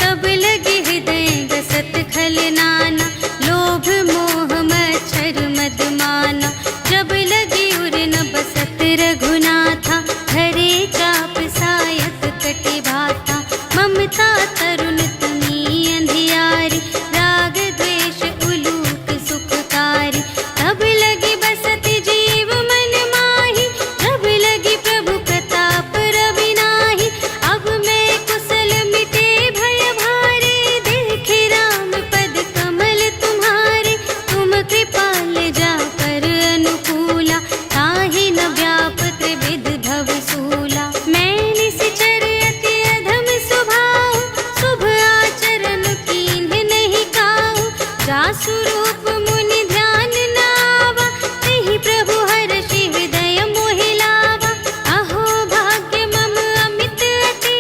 तब लगे हृदय गसत खल नाना, लोभ मोह मच्छर मद माना। जब लगी उर न बसत रघुनाथा, धरे चाप सायक कटि भाता। ममता तरुण तनी अंधियारी, राग द्वेष उलूक सुखकारी। तब लगी बसत जीव मन माही, जब लगी प्रभु प्रताप रवि नाही। अब मैं कुशल मिटे भय भारे, देखे राम पद कमल तुम्हारे। तुम कृपाल जा पर अनुकूला, ताहि न व्याप त्रिविध भव सूला। मैं निश्चर अति अधम स्वभाव, शुभ आचरण कीन्ह नहीं काहू। जासु रूप मुनि ध्यान न आवा, तेहि प्रभु हर्षि हृदय मोहि लावा। अहो भाग्य मम अमित अति,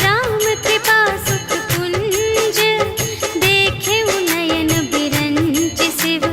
राम कृपा सुख कुंज। देखे नयन बिरंच शिव,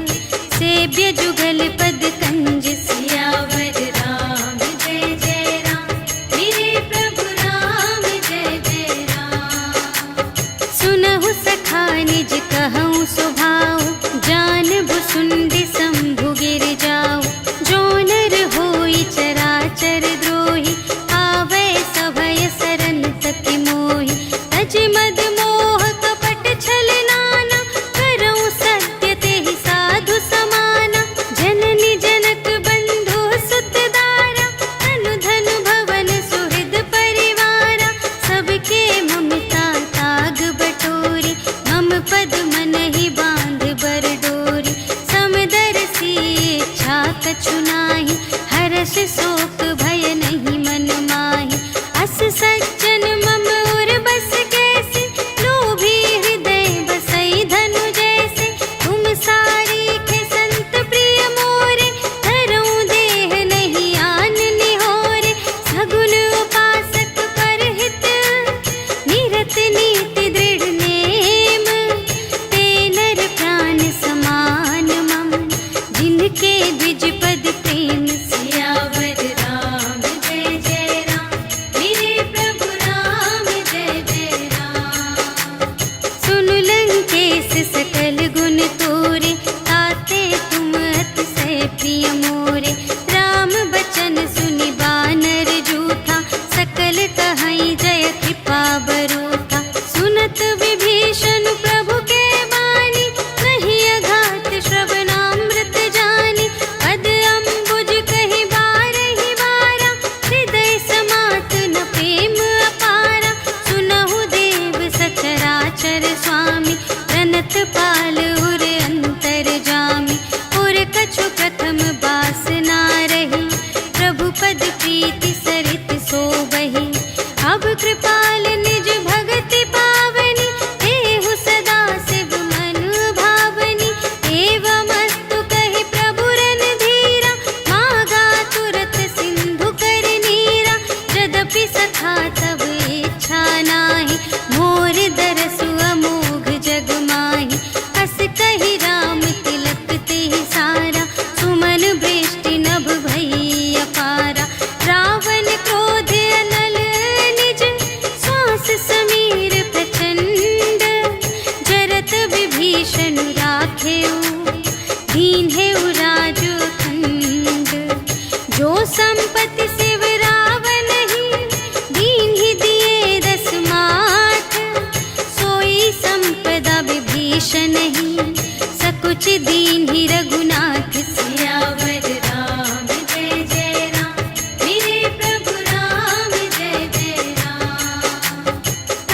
सेव्य जुगल पद कंज। सियावर राम जय जय राम, मेरे प्रभु राम जय जय राम। सुनहु सखा निज कहऊँ स्वभाव, जानबु सुंदि शंभु गिर जाऊ। जो नर होई चराचर द्रोही, आवै सभय सरन तति मोहि। तज मद मोह कपट छल नाना, करऊँ सत्य तेहि साधु समाना। जननी जनक बंधु सुत दारा, तनु धनु भवन सुहृद परिवारा। सबके ममता ताग बटोरी, मम पद मन ही बांध बर डोरी। समदर्शी इच्छा कछु नाही, हर्ष शोक भय नहीं मन माही। अस सज्जन मम उर बस कैसे, लोभी हृदय बसई धनु जैसे। तुम सारीखे संत प्रिय मोरे, धरऊँ देह नहीं आन निहोरे। सगुन उपासक परहित, निरत नीति दृढ़ नेम। ते नर प्राण समान मम, जिनके द्विज पद प्रेम। सियावर राम विभीषण राखेऊ, दीन्हेऊ राजो खंड। जो संपत्ति शिव रावण ही, दीन्हि दिए 10 माथ। सोई संपदा विभीषण ही, सकुच दीन्हि रघुनाथ। सियावर राम जय जय राम, मेरे प्रभु राम जय जय राम।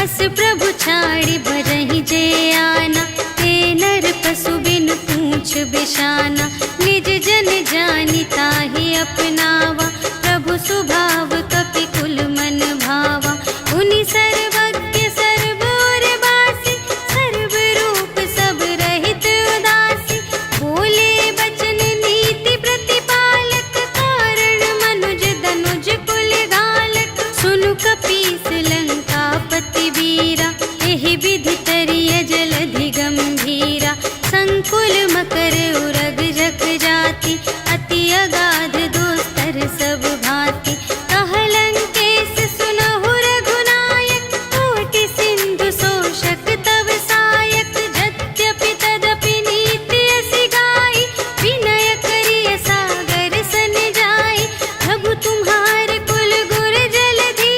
अस प्रभु छाड़ी भरहि जे आना, ते नर पशु बिनु पूछ बिशाना। निज जन जानि ताहि अपनावा, प्रभु स्वभाव कपि कुल मन भावा। उनि सर्वज्ञ सर्व और बासी, सर्व रूप सब रहित उदासी। बोले बचन नीति प्रतिपालक, कारण मनुज धनुज कुल घालक। सुनु कपीस लंकापति वीरा, एहि विधि तरिय जलधि गंभीरा। संकुल मकर उरग जख जाति, अति अगाध दोस्तर सब भांति। कहलंकेश सुनहु रघुनायक, कोटि सिंधु शोषक तव सायक। यद्यपि तदपि नीति असि गाई, विनय करिय सागर सन जाई। प्रभु तुम्हार कुल गुर जलधि,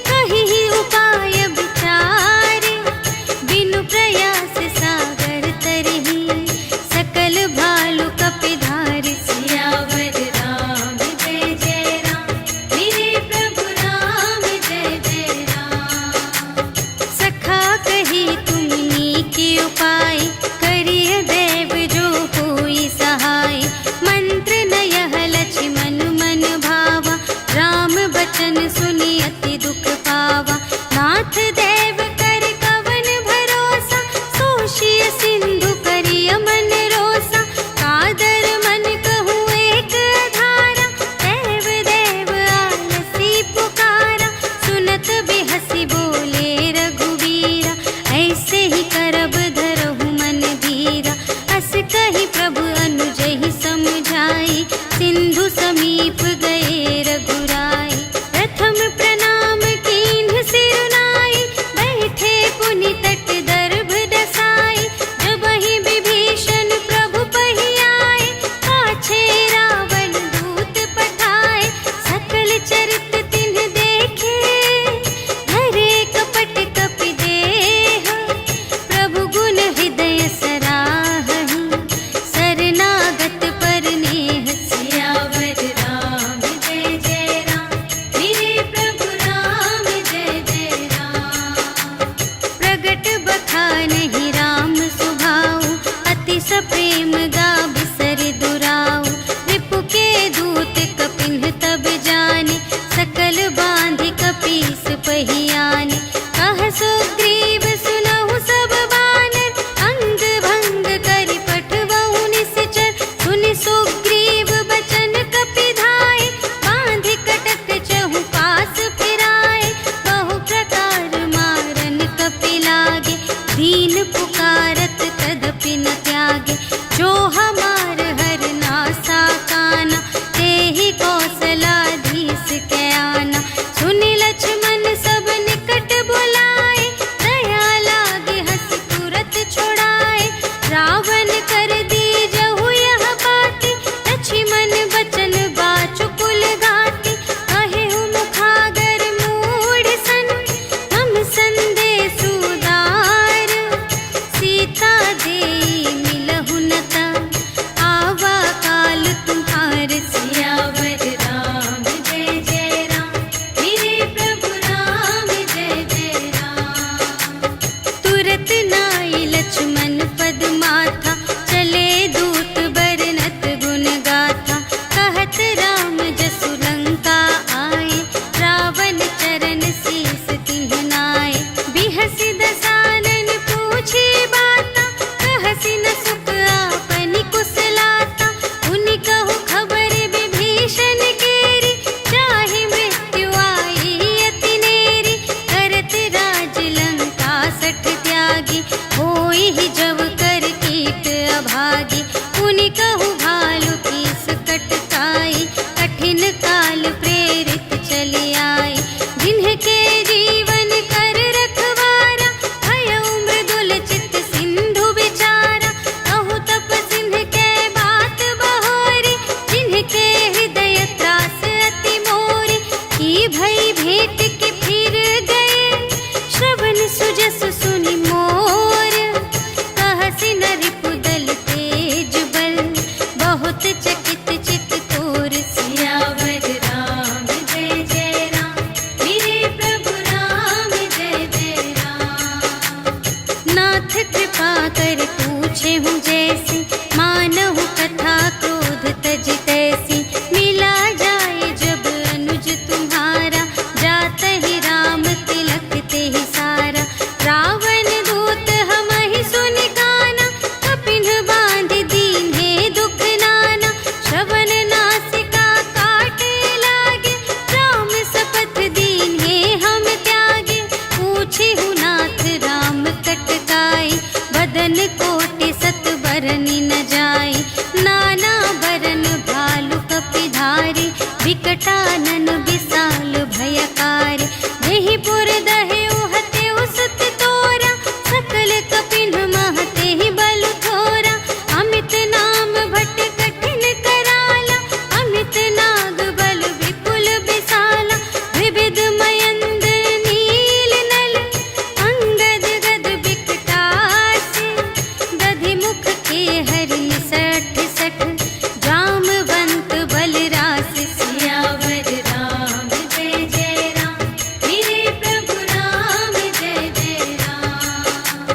कहिहि उपाय विचारे। बिनु प्रयास सागर तरहि, सकल भालु कपिधारि। सियावर राम जय जय राम, मेरे प्रभु राम जय जय राम। सखा कही तुमनी के उपाय, करिय देव जो होई सहाय। मंत्र नयह लक्ष्मण मन भावा, राम बचन सुनि अति दुख पावा। नाथ देव कर कवन भरोसा, सोषिय सिंधु करिय मन रोसा। कादर मन कहूँ एक आधारा, देव देव आलसी पुकारा। सुनत बिहसी बोले रघुवीरा, ऐसे ही करब धरहु मन धीरा। अस कही प्रभु अनुजहि समझाई, सिंधु समीप गए रघुराई। प्रथम प्रणाम कीन्ह सिरुनाई, बैठे पुनि तट दर्भ दसाई। जबहि विभीषण प्रभु पहि आए, पाछे रावण दूत पठाए। सकल चरित तिन्ह देखे, धरे कपट कपि देह। प्रभु गुण हृदय सराहहि, शरणागत पर नेह। सियावर राम जय जय राम, मेरे प्रभु राम जय जय राम। प्रगट बखानहि राम सुभाऊ, अति सप्रेम गा बिसरि दुराऊ। रिपु के दूत कपिन्ह तब जाने, सकल बांधि कपीस पहि आने। कह सुग्रीव सुनहु सब बानर, अंग भंग करि पठवहु निश्चर। सुनि सुग्रीव बचन कपिधाय, बांधि कटक चहु पास फिराए। बहु प्रकार मारन कपि लागे, दीन पुकारत तदपि न त्यागे। जो हमार हर नासा काना, तेहि कौशलाधीश के आना। सुनि लक्ष्मण सब निकट बुलाए, दया लागे हँसि तुरत छुड़ाए। रावण कर दीजहु यह बाती, लक्ष्मण बचन बाचु कुल घाती। कहेहु मुखागर मूढ़ सन, हम संदेश उदार। सीता देई मिलहु न ता, आवा काल तुम्हार। सियावर राम जय जय राम, मेरे प्रभु राम जय जय राम। तुरत नाई लक्ष्मण पद माथा, चले दूत बरनत गुण गाथा। कहत राम जसु लंका आए, रावण चरण शीस तिन्ह नाए। बिहसि दसानन पूछे बाता, कहसि न सुख आपनि कुशलाता। उनि कहु खबर विभीषण केरी, चाहे मृत्यु आई अति नेरी। करत राज लंका सठ त्यागी, होई ही जब कर कीट अभागी। उनि कहु भालु कीस कटकाई, कठिन काल प्रेरित चली आई। जिन्हके जीवन कर रखवारा, भयउ मृदुल चित सिंधु विचारा। बरनी न जाई। नाना बरन भालु कपिधारी, विकटानन विशाल भयकारी। देहि पुर दहे उहते उसत तोरा, सकल कपिन महते ही बल थोरा। अमित नाम भट कठिन कराला, अमित नाग बल विपुल विशाला। विविध मयंद नील नल, अंगद गद विकटासी। दधि मुख के हरि सठ सठ, जामवंत बलरास। सियावर राम जय जय राम, मेरे प्रभु राम जय जय राम।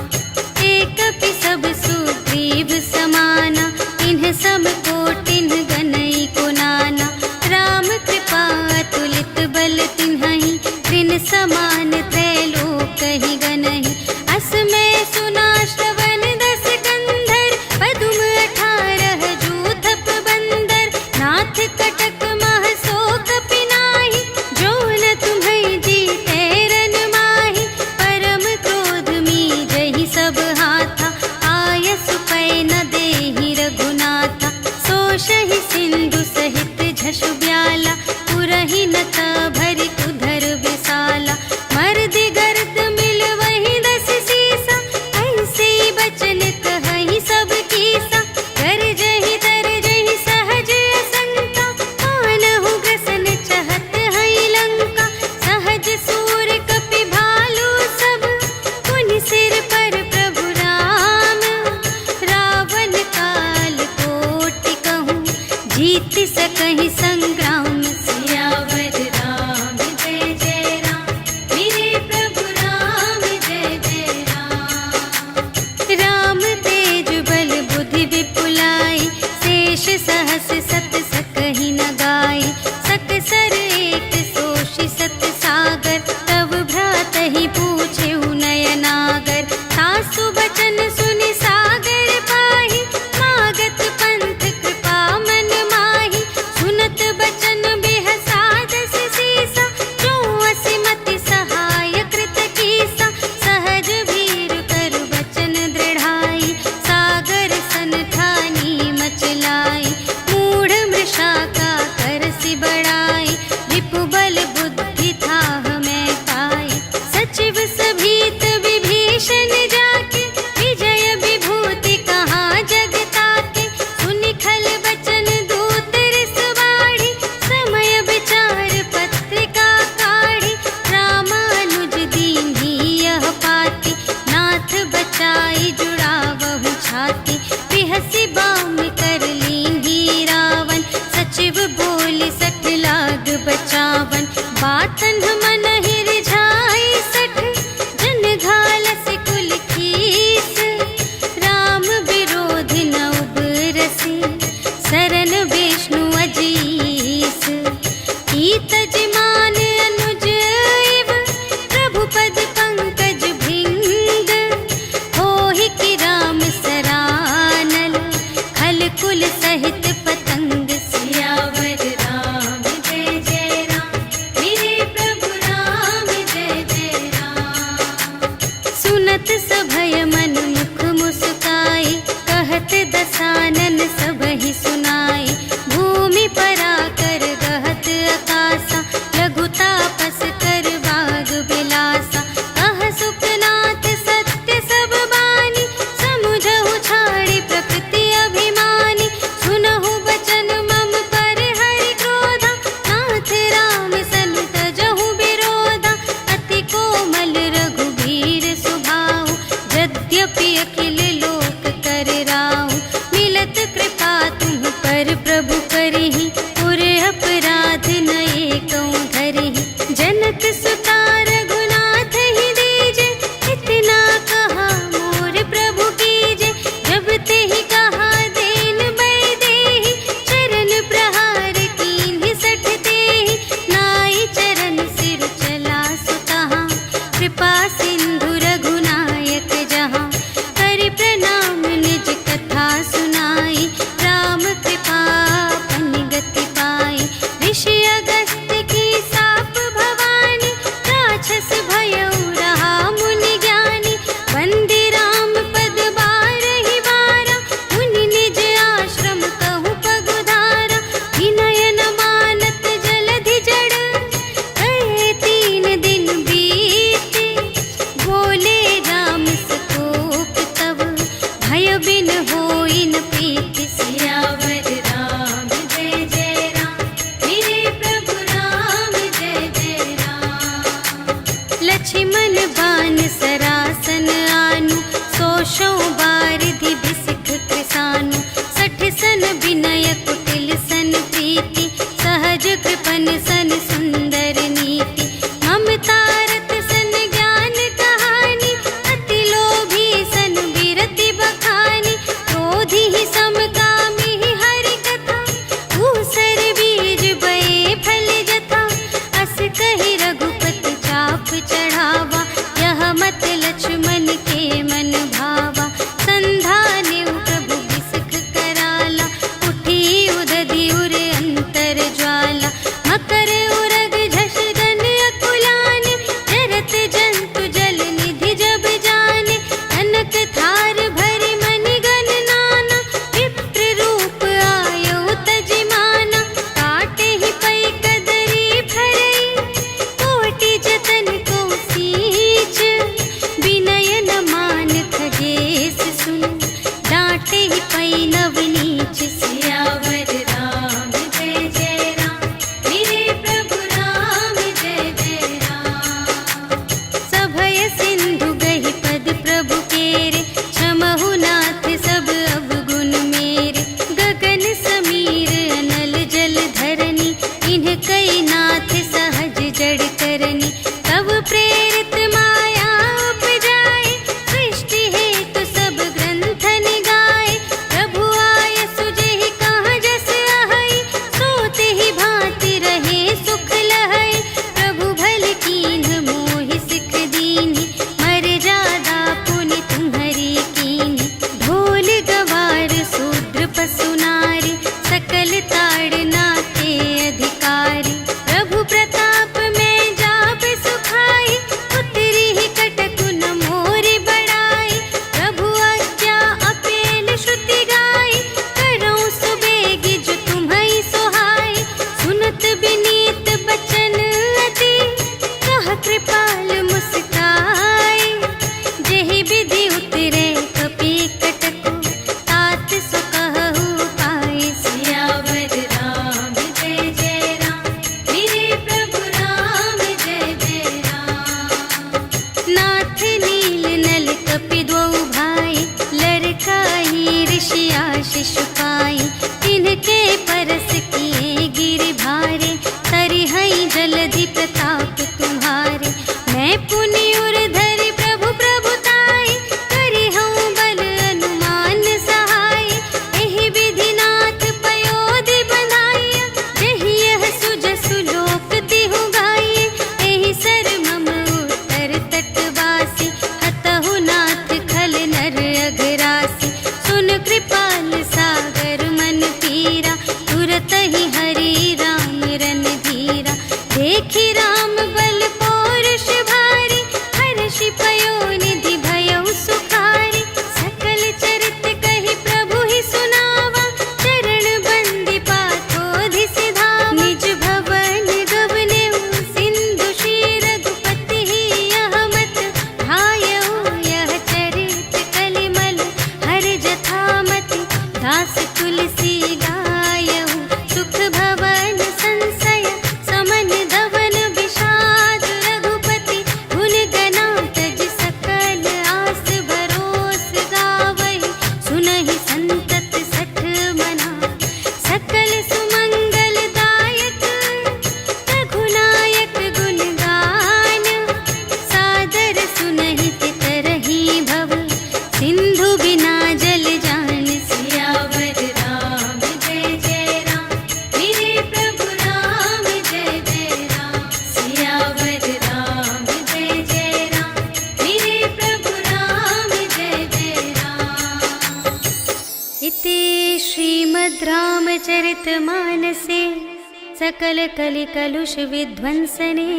एक कपि सब सुग्रीव समाना, इन्ह सम कोटिन गनई को नाना। राम कृपा अतुलित बल तिन्हहि, त्रिन समान त्रैलोकहि गनहि। अस में सुना श्रवण दस कंधर, पदुम 18 जूथप बंदर। नाथ कटक मह सो कपि नाही, जो न तुम्है जीते रन माहि। परम क्रोध मी जहि सब हाथा, आयसु पै न देहि रघुनाथा। सोषहि सिंधु सहित झषु ब्याला, पुरहि न भरि उधर विशाला। मर्दि गर्द मिल वही 10 सीसा, ऐसे बचन कहहि सब कीसा। गरजहि तरजहि सहज असंका, कानहु ग्रसन चहत हई लंका। सहज सूर कपि भालु सब, पुनि सिर पर प्रभु राम। रावण काल कोटि कहूँ, जीत सकहि संग्राम। सियावर राम जय जय राम, मेरे प्रभु राम जय जय राम। राम तेज बल बुद्धि विपुलाई, शेष सहस सत सकहि न गाई। सकसर एक सोषि सत सागर, तब भ्रातहि पूछेहु नयनागर। सासु बचन सुनि सागर पाहि, मागत पंथ कृपा मन माहि। सुनत बचन बिहसा 10 सीसा, जो असिमति सहाय कृत कीसा। सहज भीर करु बचन दृढ़ाई, सागर सन ठानी मचलाई। मूढ़ मृषा का करसि बड़ाई, विपु बल बुद्धि थाह मैं पाई। सचिव सभीत विभीषण जाके, विजय विभूति कहाँ जग ताके। सुनि खल बचन दूत रिस बाढ़ी, समय विचार पत्रिका काढ़ी। रामानुज दीन्ही यह पाती, नाथ बचाई जुड़ावहु छाती। बिहसि बाम कर लीन्ही रावण, सचिव बोलि 60 लाग बचावन। बातन मन रिझाई 60, जन घालसि कुल कीस। राम विरोधि न उबरसि, सरन विष्णु अजीस। ईतज मान अनुज इव, प्रभु पद पंकज भृंग। होहि कि राम सरानल, खल कुल सहित पतंग। सियावर राम जय जय राम, मेरे प्रभु राम जय जय राम। सुनत सभय मन मुख मुस्काई, कहत दसानन सबहि सुनाई। भूमि पराकर गहत आकासा, लघु तापस कर बाग बिलासा। कह सुखनाथ सत्य सब बानी, समुझहु छाड़ी प्रकृति अभिमानी। सुनहु बचन मम पर हरि क्रोधा, नाथ राम सन तजहु विरोधा। अति कोमल रघुबीर सुभाऊ, यद्यपि अखिल लोक कर राऊ। मिलत कृपा शिशुपाई, तिनके परस किए गिरि भारे, तरिहई जलधि प्रताप तुम्हारे। मैं पुनि उर धरि प्रभु प्रभुताई, करिहऊँ बल अनुमान सहाय। एहि विधि नाथ पयोधि बंधाइया, जेहि यह सुजसु लोक तिहु गाइए। एहि सर मम उत्तर तटवासी, हतहु नाथ खल नर अघरासी। सुन कृपाल सागर मन पीरा, तुरत ही हरि राम रन धीरा। देखि राम बल पौरुष भारी, हर्षि पयोनिधि भयउ सुखारी। सकल चरित कहि प्रभु ही सुनावा, चरण बंदी पाथोधि सिधावा। निज भवन गवनेउ सिंधु श्री रघुपति ही, यह मत भायउ यह चरित कलिमल हर जथामति। दास तुलसी गायउ सुख भवन संशय, समन धवन विषाद रघुपति। गुण गना तज सकल आस भरोस गावहि, सुनहि संतत सठ मना। सकल सुमंगल दायक रघुनायक गुण गान, सादर सुनहि तितरहि भव, सिंधु बिना जल जान। सियावर राम जय जय राम, मेरे प्रभु राम जय जय राम। सियावर राम जय जय राम, मेरे प्रभु राम जय जय राम। इति श्रीमद् रामचरितमानसे सकल कलिकलुष विध्वंसने,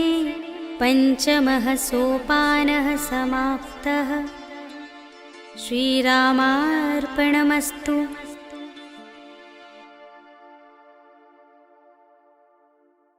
पंचमः सोपानः समाप्तः। श्रीरामार्पणमस्तु।